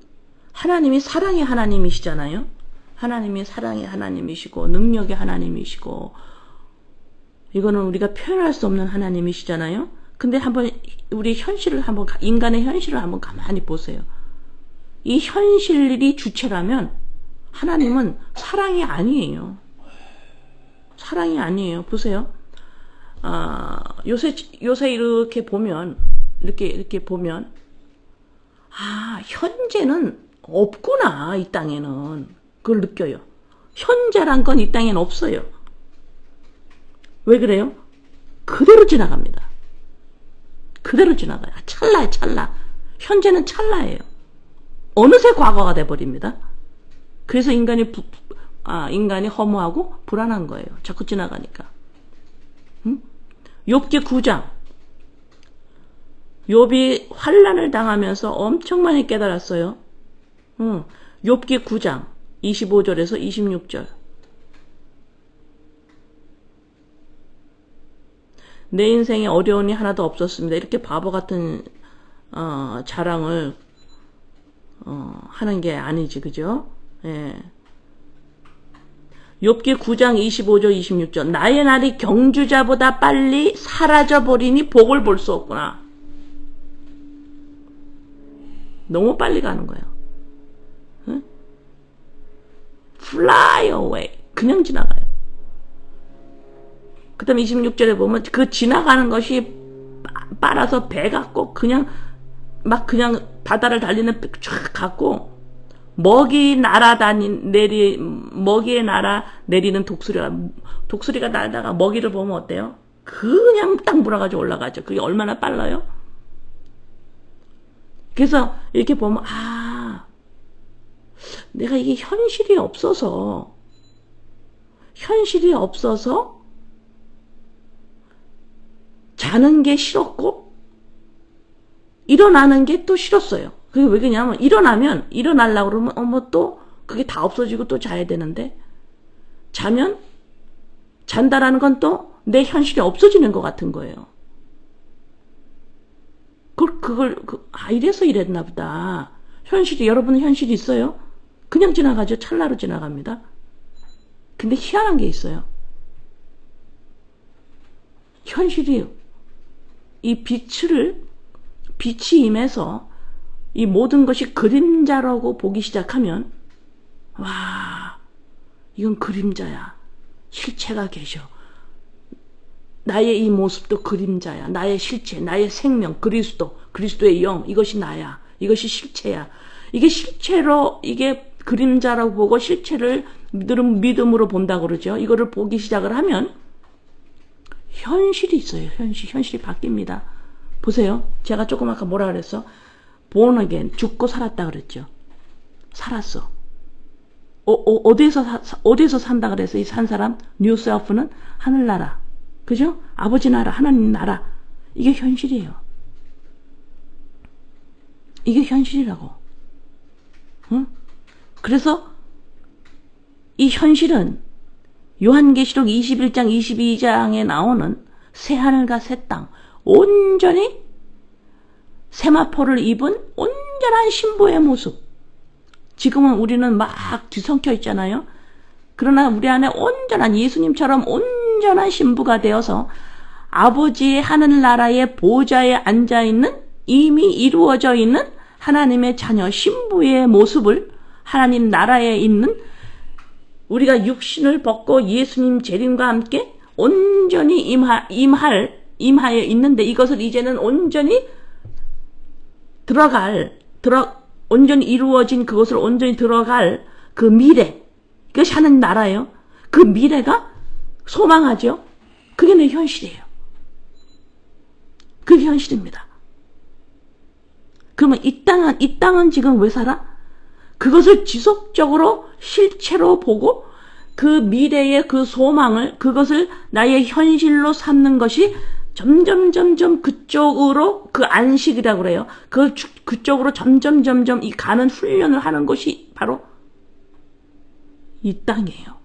하나님이 사랑의 하나님이시잖아요. 하나님이 사랑의 하나님이시고 능력의 하나님이시고 이거는 우리가 표현할 수 없는 하나님이시잖아요. 근데 한번 우리 인간의 현실을 한번 가만히 보세요. 이 현실이 주체라면 하나님은 사랑이 아니에요. 사랑이 아니에요. 보세요. 요새 이렇게 보면 현재는 없구나. 이 땅에는 그걸 느껴요. 현재란 건 이 땅에는 없어요. 왜 그래요? 그대로 지나갑니다. 그대로 지나가요. 찰나에 찰나. 현재는 찰나예요. 어느새 과거가 돼버립니다. 그래서 인간이 허무하고 불안한 거예요. 자꾸 지나가니까. 응? 욥기 9장. 욥이 환난을 당하면서 엄청 많이 깨달았어요. 응. 욥기 9장 25절에서 26절. 내 인생에 어려움이 하나도 없었습니다. 이렇게 바보 같은 자랑을 하는 게 아니지, 그죠? 예. 욥기 9장 25절 26절. 나의 날이 경주자보다 빨리 사라져버리니 복을 볼 수 없구나. 너무 빨리 가는 거예요. 응? Fly away. 그냥 지나가요. 그 다음에 26절에 보면 그 지나가는 것이 빨아서 배 같고 그냥 막 그냥 바다를 달리는 배 쫙 갖고 먹이에 날아 내리는 독수리가 날다가 먹이를 보면 어때요? 그냥 딱 몰아가지고 올라가죠. 그게 얼마나 빨라요? 그래서 이렇게 보면 내가 이게 현실이 없어서 자는 게 싫었고 일어나는 게 또 싫었어요. 그게 왜 그러냐면 일어나려고 그러면 또 그게 다 없어지고 또 자야 되는데 잔다라는 건 또 내 현실이 없어지는 것 같은 거예요. 이래서 이랬나 보다. 여러분은 현실이 있어요? 그냥 지나가죠. 찰나로 지나갑니다. 근데 희한한 게 있어요. 현실이 이 빛이 임해서 이 모든 것이 그림자라고 보기 시작하면 이건 그림자야. 실체가 계셔. 나의 이 모습도 그림자야. 나의 실체, 나의 생명, 그리스도의 영, 이것이 나야. 이것이 실체야. 이게 실체로, 이게 그림자라고 보고 실체를 믿음으로 본다고 그러죠. 이거를 보기 시작을 하면 현실이 있어요. 현실이 바뀝니다. 보세요. 제가 조금 아까 뭐라 그랬어? born again, 죽고 살았다 그랬죠. 살았어. 어디에서 산다 그랬어? 이 산 사람? 뉴 셀프는 하늘나라. 그죠? 아버지 나라, 하나님 나라. 이게 현실이에요. 이게 현실이라고. 응? 그래서 이 현실은 요한계시록 21장 22장에 나오는 새하늘과 새 땅, 온전히 세마포를 입은 온전한 신부의 모습. 지금은 우리는 막 뒤섞여 있잖아요. 그러나 우리 안에 온전한 예수님처럼 온전한 신부가 되어서 아버지의 하늘나라의 보좌에 앉아있는 이미 이루어져 있는 하나님의 자녀 신부의 모습을 하나님 나라에 있는 우리가 육신을 벗고 예수님 재림과 함께 온전히 임하에 있는데 이것을 이제는 온전히 온전히 이루어진 그것을 온전히 들어갈 그 미래, 그것이 하는 나라예요. 그 미래가 소망하죠. 그게 내 현실이에요. 그게 현실입니다. 그러면 이 땅은 지금 왜 살아? 그것을 지속적으로 실체로 보고 그 미래의 그 소망을 그것을 나의 현실로 삼는 것이 점점 그쪽으로 그 안식이라고 그래요. 그쪽으로 점점 이 가는 훈련을 하는 것이 바로 이 땅이에요.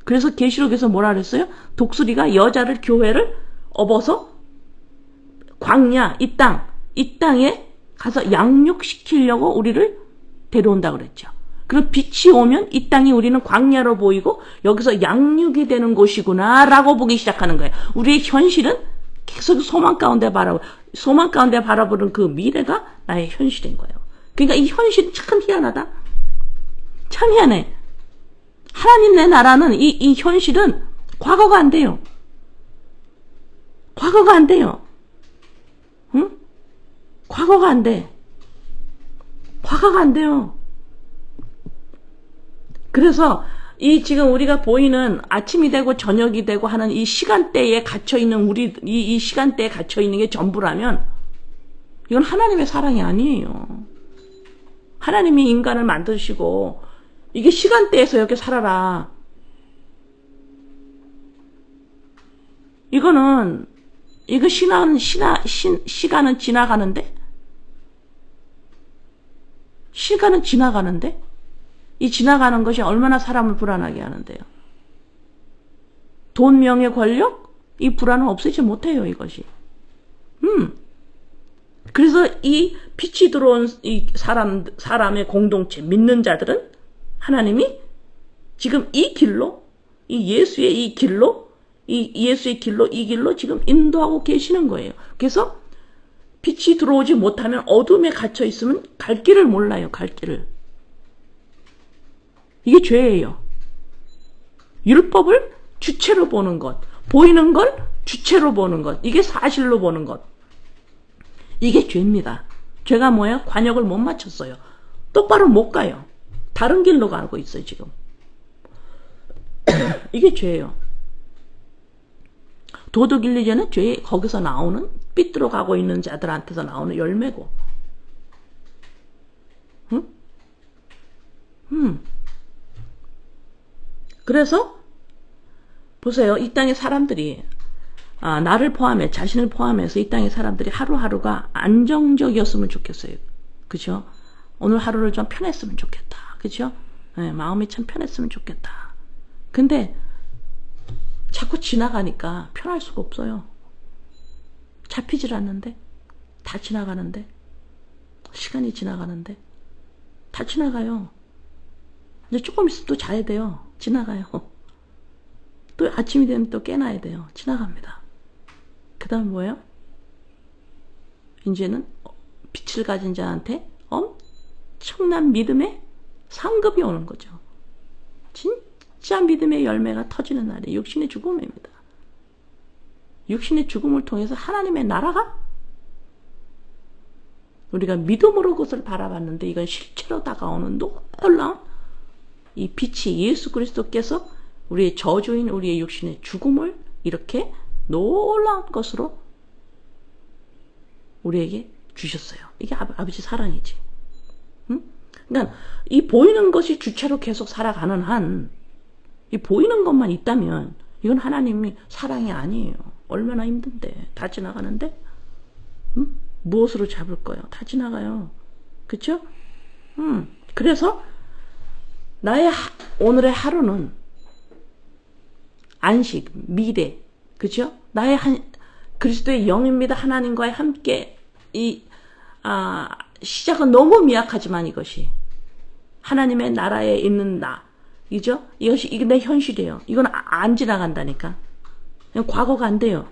그래서 계시록에서 뭐라 그랬어요? 독수리가 여자를 교회를 업어서 광야 이 땅에 가서 양육시키려고 우리를 데려온다고 그랬죠. 그리고 빛이 오면 이 땅이 우리는 광야로 보이고 여기서 양육이 되는 곳이구나 라고 보기 시작하는 거예요. 우리의 현실은 계속 소망 가운데 바라보는 그 미래가 나의 현실인 거예요. 그러니까 이 현실이 참 희한하다. 참 희한해. 하나님 내 나라는 이 현실은 과거가 안 돼요. 과거가 안 돼요. 응? 과거가 안 돼. 과거가 안 돼요. 그래서 이 지금 우리가 보이는 아침이 되고 저녁이 되고 하는 이 시간대에 갇혀 있는 이 시간대에 갇혀 있는 게 전부라면 이건 하나님의 사랑이 아니에요. 하나님이 인간을 만드시고 이게 시간대에서 이렇게 살아라. 시간은 지나가는데? 시간은 지나가는데? 이 지나가는 것이 얼마나 사람을 불안하게 하는데요. 돈, 명예, 권력? 이 불안은 없애지 못해요, 이것이. 그래서 이 빛이 들어온 이 사람의 공동체, 믿는 자들은 하나님이 지금 이 길로, 이 예수의 길로 지금 인도하고 계시는 거예요. 그래서 빛이 들어오지 못하면 어둠에 갇혀 있으면 갈 길을 몰라요. 갈 길을. 이게 죄예요. 율법을 주체로 보는 것, 보이는 걸 주체로 보는 것, 이게 사실로 보는 것, 이게 죄입니다. 죄가 뭐예요? 관역을 못 맞췄어요. 똑바로 못 가요. 다른 길로 가고 있어요 지금. 이게 죄예요. 도덕 윤리제는 죄, 거기서 나오는 삐뚤어 가고 있는 자들한테서 나오는 열매고. 그래서 보세요. 이 땅의 사람들이 나를 포함해 자신을 포함해서 이 땅의 사람들이 하루하루가 안정적이었으면 좋겠어요. 그죠? 오늘 하루를 좀 편했으면 좋겠다. 그죠? 네, 마음이 참 편했으면 좋겠다. 근데 자꾸 지나가니까 편할 수가 없어요. 잡히질 않는데, 다 지나가는데, 시간이 지나가는데 다 지나가요. 이제 조금 있으면 또 자야 돼요. 지나가요. 또 아침이 되면 또 깨놔야 돼요. 지나갑니다. 그 다음 뭐예요? 이제는 빛을 가진 자한테 엄청난 믿음의 상급이 오는 거죠. 진짜 믿음의 열매가 터지는 날이 육신의 죽음입니다. 육신의 죽음을 통해서 하나님의 나라가 우리가 믿음으로 그것을 바라봤는데 이건 실체로 다가오는 놀라운 이 빛이 예수 그리스도께서 우리의 저주인 우리의 육신의 죽음을 이렇게 놀라운 것으로 우리에게 주셨어요. 이게 아버지 사랑이지. 응? 그러니까 이 보이는 것이 주체로 계속 살아가는 한 이 보이는 것만 있다면 이건 하나님이 사랑이 아니에요. 얼마나 힘든데. 다 지나가는데 응? 무엇으로 잡을 거예요? 다 지나가요. 그쵸? 그래서 나의 오늘의 하루는 안식, 미래, 그죠? 나의 그리스도의 영입니다. 하나님과의 함께 시작은 너무 미약하지만 이것이 하나님의 나라에 있는 나, 이죠? 이게 내 현실이에요. 이건 안 지나간다니까. 그냥 과거가 안 돼요.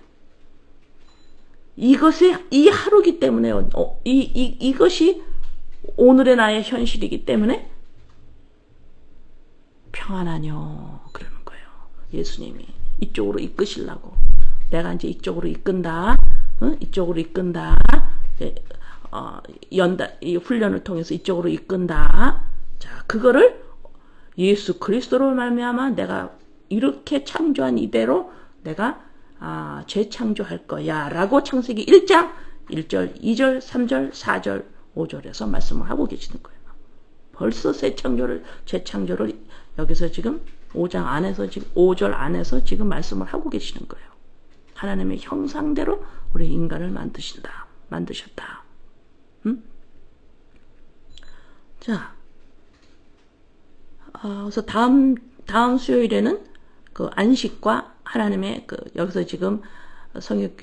이것이 이 하루기 때문에요. 이것이 오늘의 나의 현실이기 때문에 평안하뇨 그러는 거예요. 예수님이 이쪽으로 이끄시려고. 내가 이제 이쪽으로 이끈다. 이쪽으로 이끈다. 이 훈련을 통해서 이쪽으로 이끈다. 자, 그거를 예수 그리스도로 말미암아 내가 이렇게 창조한 이대로 내가 재창조할 거야 라고 창세기 1장 1절, 2절, 3절, 4절, 5절에서 말씀을 하고 계시는 거예요. 벌써 재창조를 여기서 지금 5장 안에서 지금 5절 안에서 지금 말씀을 하고 계시는 거예요. 하나님의 형상대로 우리 인간을 만드셨다. 자, 그래서 다음 수요일에는 그 안식과 하나님의 여기서 지금 성역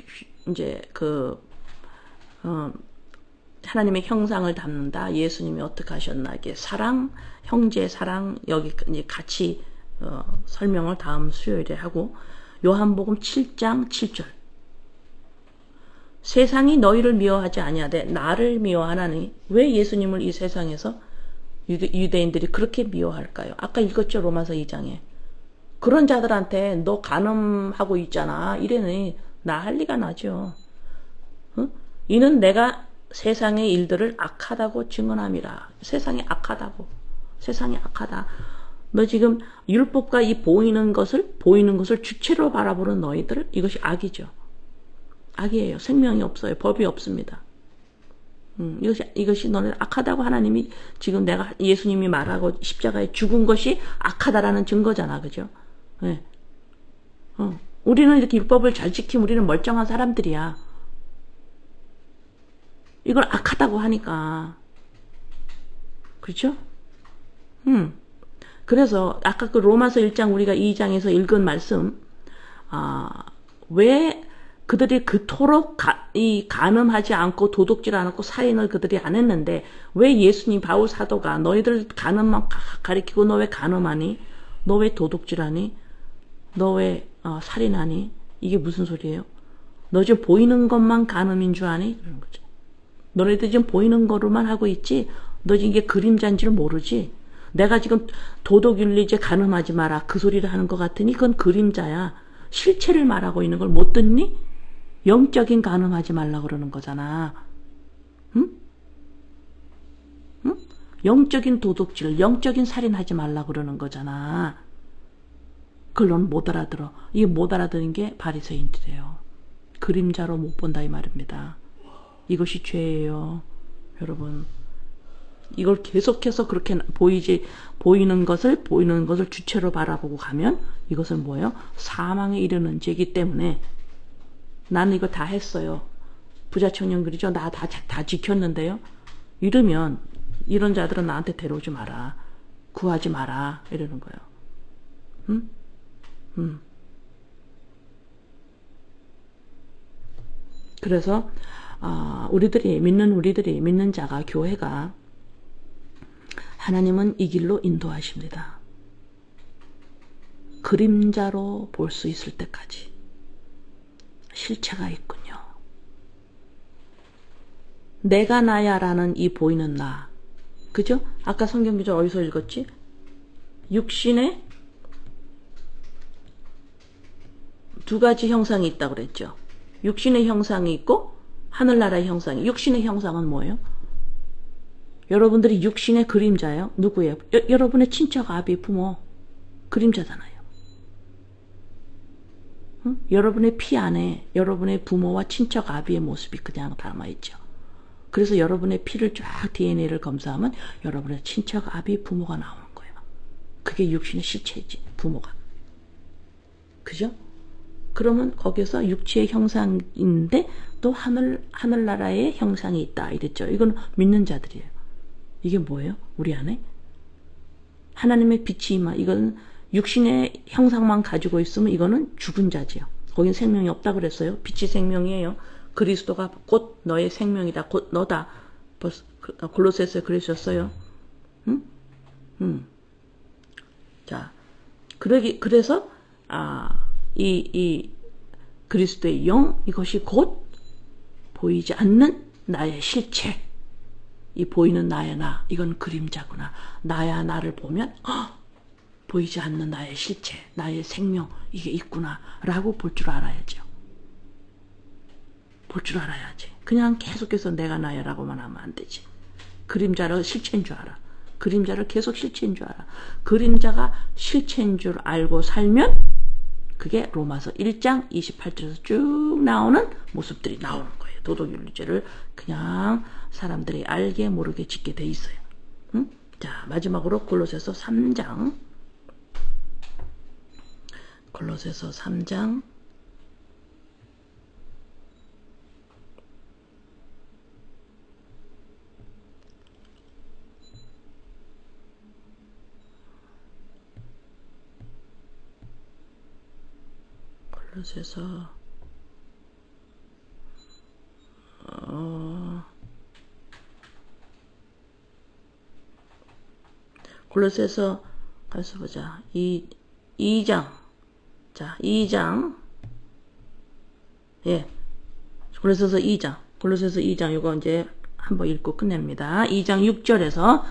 이제 하나님의 형상을 담는다. 예수님이 어떻게 하셨나 이게 사랑, 형제 사랑 여기 이제 같이 설명을 다음 수요일에 하고 요한복음 7장 7절. 세상이 너희를 미워하지 아니하되 나를 미워하나니 왜 예수님을 이 세상에서 유대인들이 그렇게 미워할까요? 아까 읽었죠. 로마서 2장에. 그런 자들한테 너 간음하고 있잖아. 이래니 나 할 리가 나죠. 이는 내가 세상의 일들을 악하다고 증언함이라. 세상이 악하다고. 세상이 악하다. 너 지금 율법과 이 보이는 것을 주체로 바라보는 너희들 이것이 악이죠. 악이에요. 생명이 없어요. 법이 없습니다. 이것이 너는 악하다고 하나님이 지금 예수님이 말하고 십자가에 죽은 것이 악하다라는 증거잖아. 그죠? 네. 우리는 이렇게 율법을 잘 지키면 우리는 멀쩡한 사람들이야. 이걸 악하다고 하니까. 그렇죠? 그래서 아까 그 로마서 1장 우리가 2장에서 읽은 말씀, 왜 그들이 그토록 간음하지 않고 도둑질 안 하고 살인을 그들이 안 했는데 왜 예수님 바울 사도가 너희들 간음만 가리키고 너 왜 간음하니? 너 왜 도둑질하니? 너 왜 살인하니? 이게 무슨 소리예요? 너 지금 보이는 것만 간음인 줄 아니? 그런 거죠. 너네들 지금 보이는 거로만 하고 있지 너 지금 이게 그림자인 줄 모르지. 내가 지금 도덕윤리제 가늠하지 마라 그 소리를 하는 것 같으니 그건 그림자야. 실체를 말하고 있는 걸 못 듣니? 영적인 가늠하지 말라 그러는 거잖아. 응? 응? 영적인 도둑질, 영적인 살인하지 말라 그러는 거잖아. 그걸 넌 못 알아들어. 이게 못 알아듣는 게 바리새인들이에요. 그림자로 못 본다 이 말입니다. 이것이 죄예요. 여러분. 이걸 계속해서 그렇게 보이는 것을 주체로 바라보고 가면 이것은 뭐예요? 사망에 이르는 죄이기 때문에 나는 이거 다 했어요. 부자 청년들이죠. 나 다 지켰는데요. 이러면 이런 자들은 나한테 데려오지 마라. 구하지 마라. 이러는 거예요. 응? 그래서 믿는 자가 교회가 하나님은 이 길로 인도하십니다. 그림자로 볼 수 있을 때까지 실체가 있군요. 내가 나야라는 이 보이는 나, 그죠? 아까 성경 구절 어디서 읽었지? 육신의 두 가지 형상이 있다고 그랬죠. 육신의 형상이 있고 하늘나라의 형상이. 육신의 형상은 뭐예요? 여러분들이 육신의 그림자예요. 누구예요? 여러분의 친척, 아비, 부모 그림자잖아요. 응? 여러분의 피 안에 여러분의 부모와 친척, 아비의 모습이 그냥 담아있죠. 그래서 여러분의 피를 쫙 DNA를 검사하면 여러분의 친척, 아비, 부모가 나오는 거예요. 그게 육신의 실체이지, 부모가. 그죠? 그러면 거기서 육체의 형상인데 또 하늘나라의 형상이 있다 이랬죠. 이건 믿는 자들이에요. 이게 뭐예요? 우리 안에 하나님의 빛이 임하. 이건 육신의 형상만 가지고 있으면 이거는 죽은 자지요. 거긴 생명이 없다 그랬어요. 빛이 생명이에요. 그리스도가 곧 너의 생명이다. 곧 너다. 골로새서에 그러셨어요. 응? 자, 그래서 이 그리스도의 영, 이것이 곧 보이지 않는 나의 실체. 이 보이는 나의 나, 이건 그림자구나. 나야 나를 보면 보이지 않는 나의 실체, 나의 생명, 이게 있구나 라고 볼 줄 알아야죠. 볼 줄 알아야지. 그냥 계속해서 내가 나야 라고만 하면 안 되지. 그림자를 실체인 줄 알아. 그림자를 계속 실체인 줄 알아. 그림자가 실체인 줄 알고 살면 그게 로마서 1장 28절에서 쭉 나오는 모습들이 나오는 거예요. 도덕윤리죄를 그냥 사람들이 알게 모르게 짓게 돼 있어요. 응? 자, 마지막으로 골로새서 3장. 골로새서 3장. 골로새서 골로새서 가서 보자. 2장. 자, 2장. 예. 골로새서 2장. 골로새서 2장 이거 이제 한번 읽고 끝냅니다. 2장 6절에서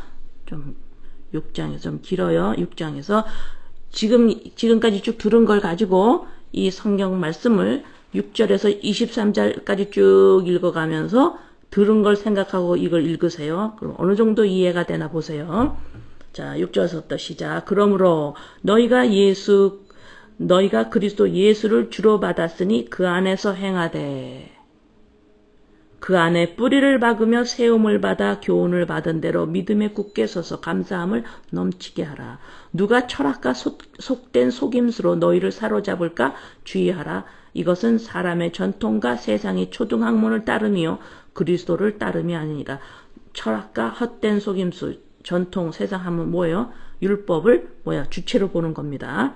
6장에서 좀 길어요. 6장에서 지금까지 쭉 들은 걸 가지고 이 성경 말씀을 6절에서 23절까지 쭉 읽어가면서 들은 걸 생각하고 이걸 읽으세요. 그럼 어느 정도 이해가 되나 보세요. 자, 6절부터 시작. 그러므로 너희가 그리스도 예수를 주로 받았으니 그 안에서 행하되 그 안에 뿌리를 박으며 세움을 받아 교훈을 받은 대로 믿음에 굳게 서서 감사함을 넘치게 하라. 누가 철학과 속된 속임수로 너희를 사로잡을까 주의하라. 이것은 사람의 전통과 세상의 초등학문을 따름이요 그리스도를 따름이 아니니라. 철학과 헛된 속임수, 전통, 세상 하면 뭐예요? 율법을 주체로 보는 겁니다.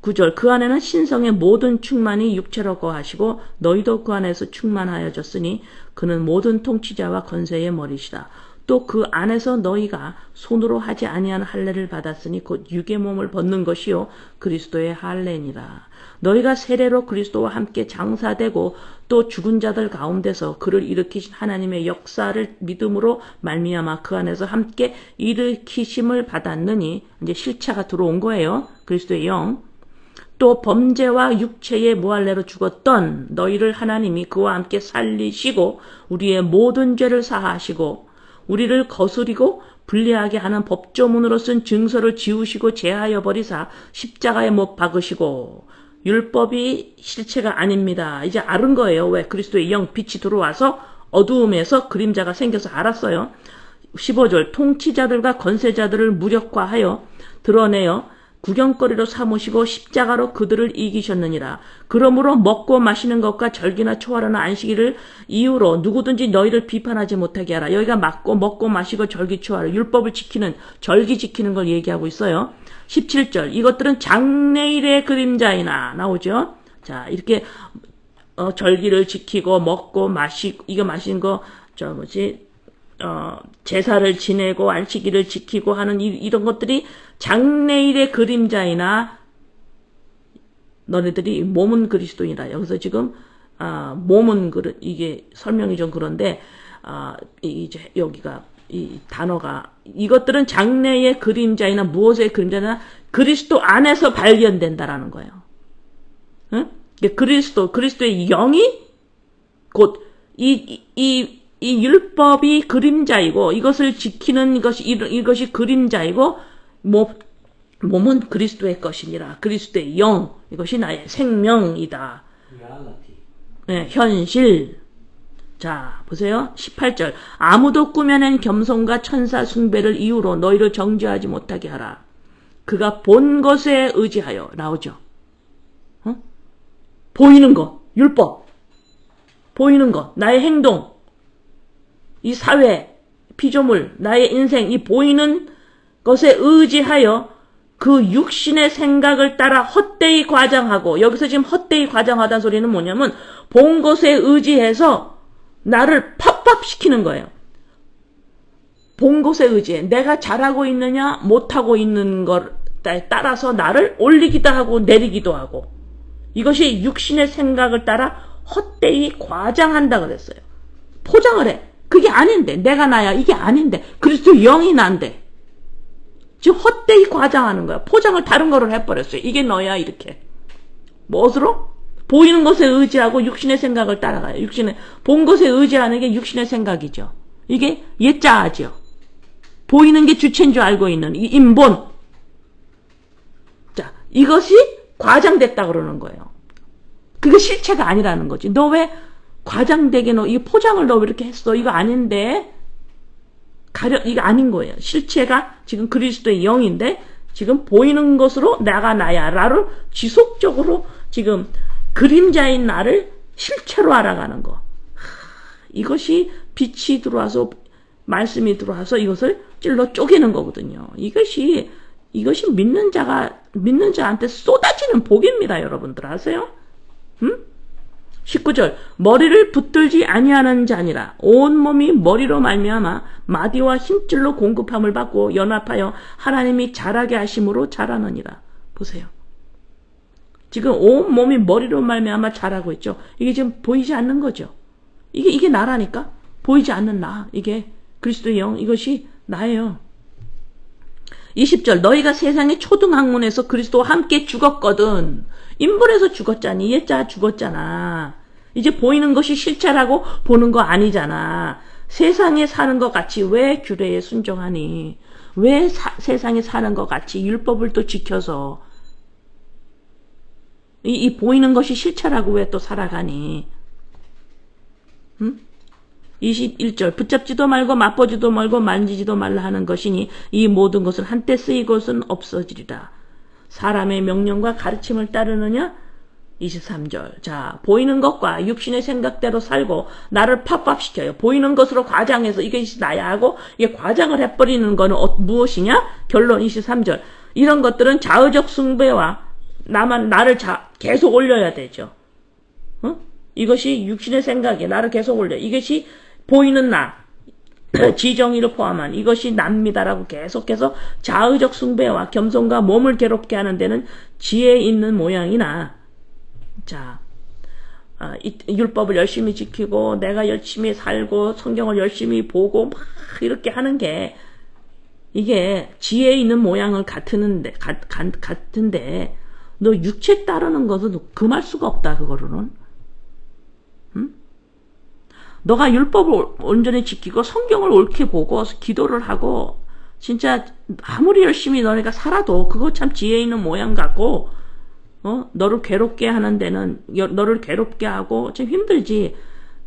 9절 그 안에는 신성의 모든 충만이 육체로 거하시고 너희도 그 안에서 충만하여졌으니 그는 모든 통치자와 권세의 머리시다. 또 그 안에서 너희가 손으로 하지 아니한 할례를 받았으니 곧 육의 몸을 벗는 것이요 그리스도의 할례니라. 너희가 세례로 그리스도와 함께 장사되고 또 죽은 자들 가운데서 그를 일으키신 하나님의 역사를 믿음으로 말미암아 그 안에서 함께 일으키심을 받았느니, 이제 실체가 들어온 거예요. 그리스도의 영. 또 범죄와 육체의 무할례로 죽었던 너희를 하나님이 그와 함께 살리시고 우리의 모든 죄를 사하시고 우리를 거스리고 불리하게 하는 법조문으로 쓴 증서를 지우시고 제하여 버리사 십자가에 못 박으시고. 율법이 실체가 아닙니다. 이제 알은 거예요. 왜? 그리스도의 영, 빛이 들어와서 어두움에서 그림자가 생겨서 알았어요. 15절 통치자들과 권세자들을 무력화하여 드러내어 구경거리로 삼으시고 십자가로 그들을 이기셨느니라. 그러므로 먹고 마시는 것과 절기나 초하루나 안식일을 이유로 누구든지 너희를 비판하지 못하게 하라. 여기가 먹고 마시고 절기 초하루, 율법을 지키는, 절기 지키는 걸 얘기하고 있어요. 17절 이것들은 장래일의 그림자이나 나오죠. 자, 이렇게 절기를 지키고 먹고 마시고 이거 마시는 거 제사를 지내고 안식일을 지키고 하는 이런 것들이 장래일의 그림자이나 너네들이 몸은 그리스도이다. 여기서 지금 몸은 이게 설명이 좀 그런데 이제 여기가 이 단어가 이것들은 장래의 그림자이나 무엇의 그림자나 그리스도 안에서 발견된다라는 거예요. 응? 그리스도의 영이 곧 이 율법이 그림자이고 이것을 지키는 이것이 그림자이고 몸은 그리스도의 것이니라. 그리스도의 영, 이것이 나의 생명이다. 네, 현실. 자, 보세요. 18절 아무도 꾸며낸 겸손과 천사 숭배를 이유로 너희를 정죄하지 못하게 하라. 그가 본 것에 의지하여 나오죠. 보이는 거, 율법. 보이는 거, 나의 행동. 이 사회, 피조물, 나의 인생, 이 보이는 것에 의지하여 그 육신의 생각을 따라 헛되이 과장하고, 여기서 지금 헛되이 과장하다는 소리는 뭐냐면 본 것에 의지해서 나를 팝팝시키는 거예요. 본 것에 의지해. 내가 잘하고 있느냐 못하고 있는 것에 따라서 나를 올리기도 하고 내리기도 하고, 이것이 육신의 생각을 따라 헛되이 과장한다 그랬어요. 포장을 해. 그게 아닌데, 내가 나야. 이게 아닌데, 그리스도 영이 난데. 지금 헛되이 과장하는 거야. 포장을 다른 거를 해버렸어요. 이게 너야, 이렇게. 무엇으로? 보이는 것에 의지하고 육신의 생각을 따라가요. 본 것에 의지하는 게 육신의 생각이죠. 이게 예자하죠. 보이는 게 주체인 줄 알고 있는 이 인본. 자, 이것이 과장됐다 그러는 거예요. 그게 실체가 아니라는 거지. 너 왜 과장되게 이 포장을 너 왜 이렇게 했어? 이거 아닌데. 이거 아닌 거예요. 실체가 지금 그리스도의 영인데 지금 보이는 것으로 나가 나야 라를 지속적으로 지금 그림자인 나를 실체로 알아가는 거. 이것이 빛이 들어와서 말씀이 들어와서 이것을 찔러 쪼개는 거거든요. 이것이 믿는 자한테 쏟아지는 복입니다. 여러분들 아세요? 19절 머리를 붙들지 아니하는 자니라. 온몸이 머리로 말미암아 마디와 힘줄로 공급함을 받고 연합하여 하나님이 자라게 하심으로 자라느니라. 보세요. 지금 온몸이 머리로 말미암아 자라고 있죠. 이게 지금 보이지 않는 거죠. 이게 나라니까. 보이지 않는 나. 이게 그리스도의 영. 이것이 나예요. 20절 너희가 세상의 초등학문에서 그리스도와 함께 죽었거든. 인불에서 죽었잖니. 얘자 죽었잖아. 이제 보이는 것이 실체라고 보는 거 아니잖아. 세상에 사는 것 같이 왜 규례에 순종하니? 왜 세상에 사는 것 같이 율법을 또 지켜서 이 보이는 것이 실체라고 왜 또 살아가니? 21절 붙잡지도 말고 맛보지도 말고 만지지도 말라 하는 것이니 이 모든 것은 한때 쓰이고는 없어지리라. 사람의 명령과 가르침을 따르느냐? 23절 자 보이는 것과 육신의 생각대로 살고 나를 팝팝시켜요. 보이는 것으로 과장해서 이것이 나야 하고 이게 과장을 해버리는 거는 무엇이냐? 결론 23절 이런 것들은 자의적 숭배와 나를 계속 올려야 되죠. 이것이 육신의 생각에 나를 계속 올려. 이것이 보이는 나. 지정의를 포함한 이것이 납니다라고 계속해서 자의적 숭배와 겸손과 몸을 괴롭게 하는 데는 지혜 있는 모양이나, 자, 이 율법을 열심히 지키고 내가 열심히 살고 성경을 열심히 보고 막 이렇게 하는 게 이게 지혜 있는 모양을 같은데 너 육체 따르는 것은 금할 수가 없다. 그거로는. 응? 너가 율법을 온전히 지키고 성경을 옳게 보고 기도를 하고 진짜 아무리 열심히 너네가 살아도 그거 참 지혜 있는 모양 같고, 너를 괴롭게 하는 데는 너를 괴롭게 하고 참 힘들지.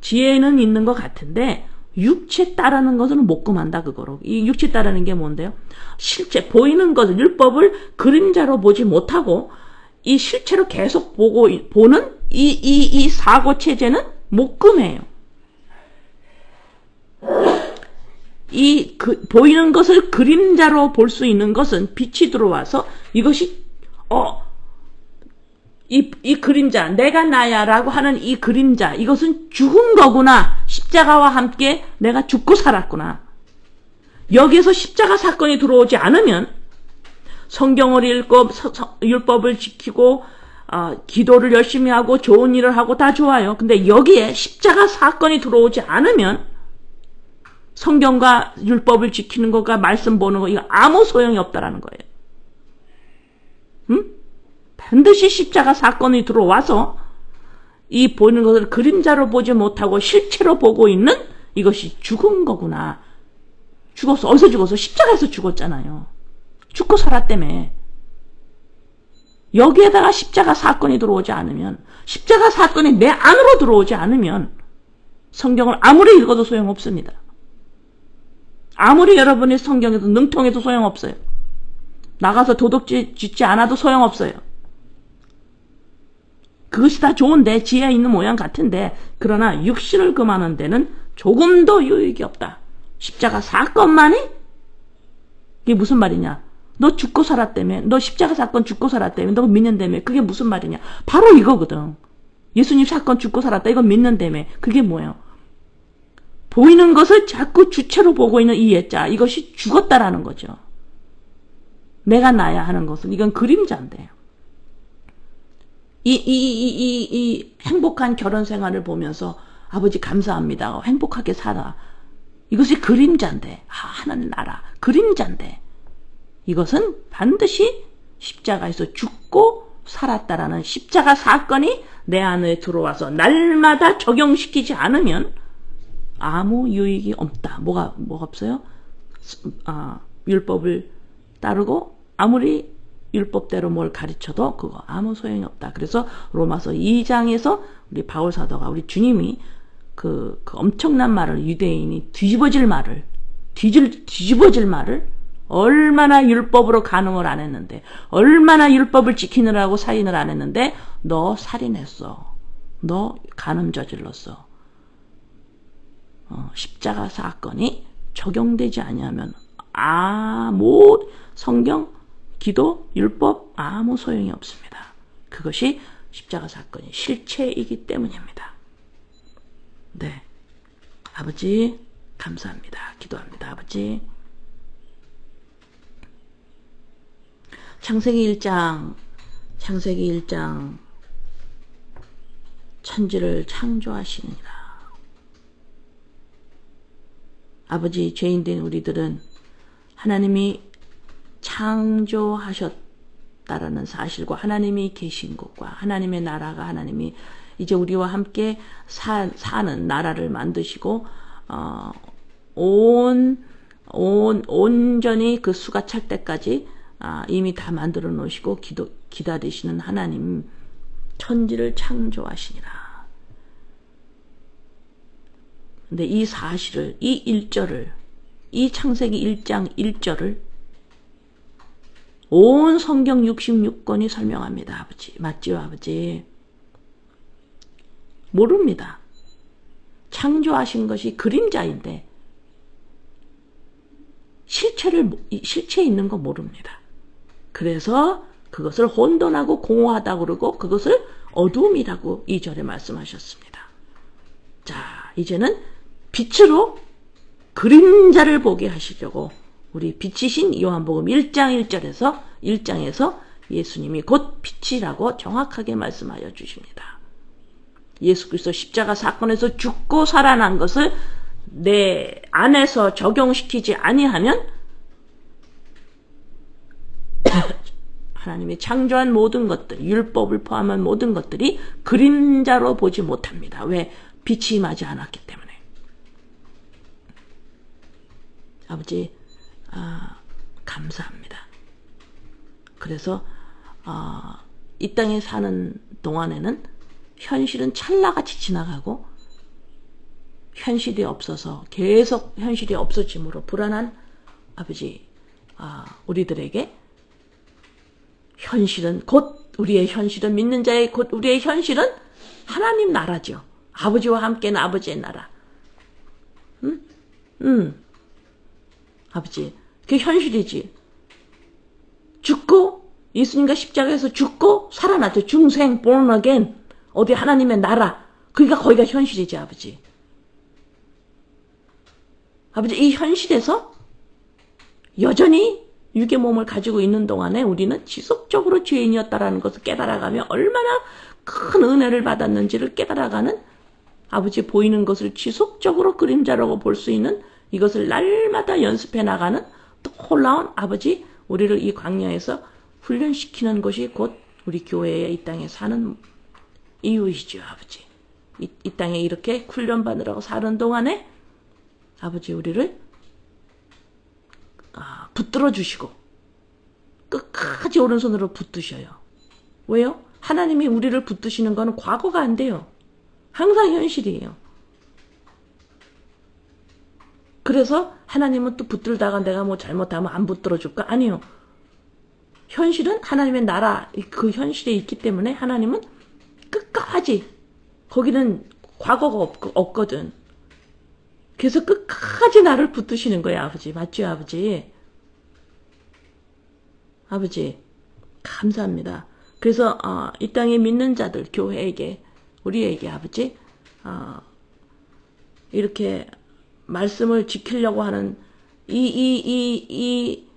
지혜는 있는 것 같은데 육체 따르는 것은 못 금한다. 그거로. 이 육체 따르는 게 뭔데요? 실제 보이는 것을, 율법을 그림자로 보지 못하고 이 실체로 계속 보는 이 사고 체제는 못 금해요. 보이는 것을 그림자로 볼 수 있는 것은 빛이 들어와서 이것이 이 그림자, 내가 나야 라고 하는 이 그림자, 이것은 죽은 거구나. 십자가와 함께 내가 죽고 살았구나. 여기에서 십자가 사건이 들어오지 않으면 성경을 읽고 율법을 지키고 기도를 열심히 하고 좋은 일을 하고 다 좋아요. 근데 여기에 십자가 사건이 들어오지 않으면 성경과 율법을 지키는 것과 말씀 보는 거 이거 아무 소용이 없다라는 거예요. 응? 반드시 십자가 사건이 들어와서 이 보이는 것을 그림자로 보지 못하고 실체로 보고 있는 이것이 죽은 거구나. 죽었어. 어디서 죽었어? 십자가에서 죽었잖아요. 죽고 살았다며. 여기에다가 십자가 사건이 들어오지 않으면, 십자가 사건이 내 안으로 들어오지 않으면 성경을 아무리 읽어도 소용없습니다. 아무리 여러분이 성경에도 능통해도 소용없어요. 나가서 도둑질 짓지 않아도 소용없어요. 그것이 다 좋은데 지혜 있는 모양 같은데 그러나 육신을 금하는 데는 조금도 유익이 없다. 십자가 사건만이? 이게 무슨 말이냐? 너 죽고 살았다며. 너 십자가 사건 죽고 살았다며. 너 믿는다며. 그게 무슨 말이냐? 바로 이거거든. 예수님 사건 죽고 살았다. 이거 믿는다며. 그게 뭐예요? 보이는 것을 자꾸 주체로 보고 있는 이 예자. 이것이 죽었다라는 거죠. 내가 나야 하는 것은 이건 그림자인데요. 이 행복한 결혼 생활을 보면서 아버지 감사합니다. 행복하게 살아. 이것이 그림자인데. 하나님 나라. 그림자인데. 이것은 반드시 십자가에서 죽고 살았다라는 십자가 사건이 내 안에 들어와서 날마다 적용시키지 않으면 아무 유익이 없다. 뭐가 없어요? 율법을 따르고 아무리 율법대로 뭘 가르쳐도 그거 아무 소용이 없다. 그래서 로마서 2장에서 우리 바울 사도가 우리 주님이 그 엄청난 말을 유대인이 뒤집어질 말을 얼마나 율법으로 간음을 안 했는데 얼마나 율법을 지키느라고 살인을 안 했는데 너 살인했어. 너 간음 저질렀어. 십자가 사건이 적용되지 아니하면 성경, 기도, 율법 아무 소용이 없습니다. 그것이 십자가 사건이 실체이기 때문입니다. 네, 아버지 감사합니다. 기도합니다. 아버지 창세기 1장 천지를 창조하시니라. 아버지 죄인된 우리들은 하나님이 창조하셨다라는 사실과 하나님이 계신 것과 하나님의 나라가 하나님이 이제 우리와 함께 사는 나라를 만드시고 온전히 그 수가 찰 때까지 이미 다 만들어 놓으시고 기다리시는 하나님 천지를 창조하시니라. 근데 이 사실을 이 1절을 이 창세기 1장 1절을 온 성경 66권이 설명합니다. 아버지 맞지요 아버지? 모릅니다. 창조하신 것이 그림자인데 실체 있는 거 모릅니다. 그래서 그것을 혼돈하고 공허하다고 그러고 그것을 어두움이라고 2절에 말씀하셨습니다. 자, 이제는 빛으로 그림자를 보게 하시려고 우리 빛이신 요한복음 1장 1절에서 예수님이 곧 빛이라고 정확하게 말씀하여 주십니다. 예수 그리스도 십자가 사건에서 죽고 살아난 것을 내 안에서 적용시키지 아니하면 하나님이 창조한 모든 것들, 율법을 포함한 모든 것들이 그림자로 보지 못합니다. 왜? 빛이 임하지 않았기 때문에. 아버지, 감사합니다. 그래서 이 땅에 사는 동안에는 현실은 찰나같이 지나가고 현실이 없어서 계속 현실이 없어짐으로 불안한 아버지, 우리들에게 현실은 곧 우리의 현실은 믿는 자의 곧 우리의 현실은 하나님 나라죠. 아버지와 함께는 아버지의 나라. 아버지, 그게 현실이지. 죽고 예수님과 십자가에서 죽고 살아났죠. 중생, born again. 어디 하나님의 나라. 그러니까 거기가 현실이지, 아버지. 아버지, 이 현실에서 여전히 육의 몸을 가지고 있는 동안에 우리는 지속적으로 죄인이었다라는 것을 깨달아가며 얼마나 큰 은혜를 받았는지를 깨달아가는 아버지 보이는 것을 지속적으로 그림자라고 볼 수 있는 이것을 날마다 연습해 나가는 또 놀라운 아버지 우리를 이 광야에서 훈련시키는 것이 곧 우리 교회의 이 땅에 사는 이유이시죠. 아버지. 이 땅에 이렇게 훈련받으라고 사는 동안에 아버지 우리를 붙들어 주시고 끝까지 오른손으로 붙드셔요. 왜요? 하나님이 우리를 붙드시는 거는 과거가 안 돼요. 항상 현실이에요. 그래서 하나님은 또 붙들다가 내가 뭐 잘못하면 안 붙들어 줄까? 아니요. 현실은 하나님의 나라 그 현실에 있기 때문에 하나님은 끝까지 거기는 과거가 없거든. 그래서 끝까지 나를 붙드시는 거예요. 아버지. 맞죠? 아버지. 아버지 감사합니다. 그래서 이 땅에 믿는 자들 교회에게 우리에게 아버지 이렇게 말씀을 지키려고 하는 이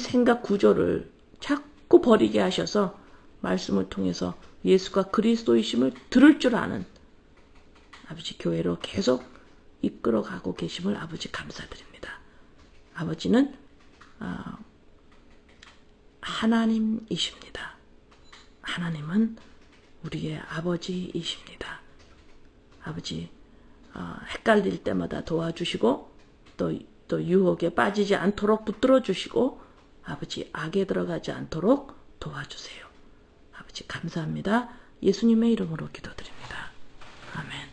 생각 구조를 자꾸 버리게 하셔서 말씀을 통해서 예수가 그리스도이심을 들을 줄 아는 아버지 교회로 계속 이끌어가고 계심을 아버지 감사드립니다. 아버지는 하나님이십니다. 하나님은 우리의 아버지이십니다. 아버지 헷갈릴 때마다 도와주시고 또 유혹에 빠지지 않도록 붙들어 주시고 아버지 악에 들어가지 않도록 도와주세요. 아버지 감사합니다. 예수님의 이름으로 기도드립니다. 아멘.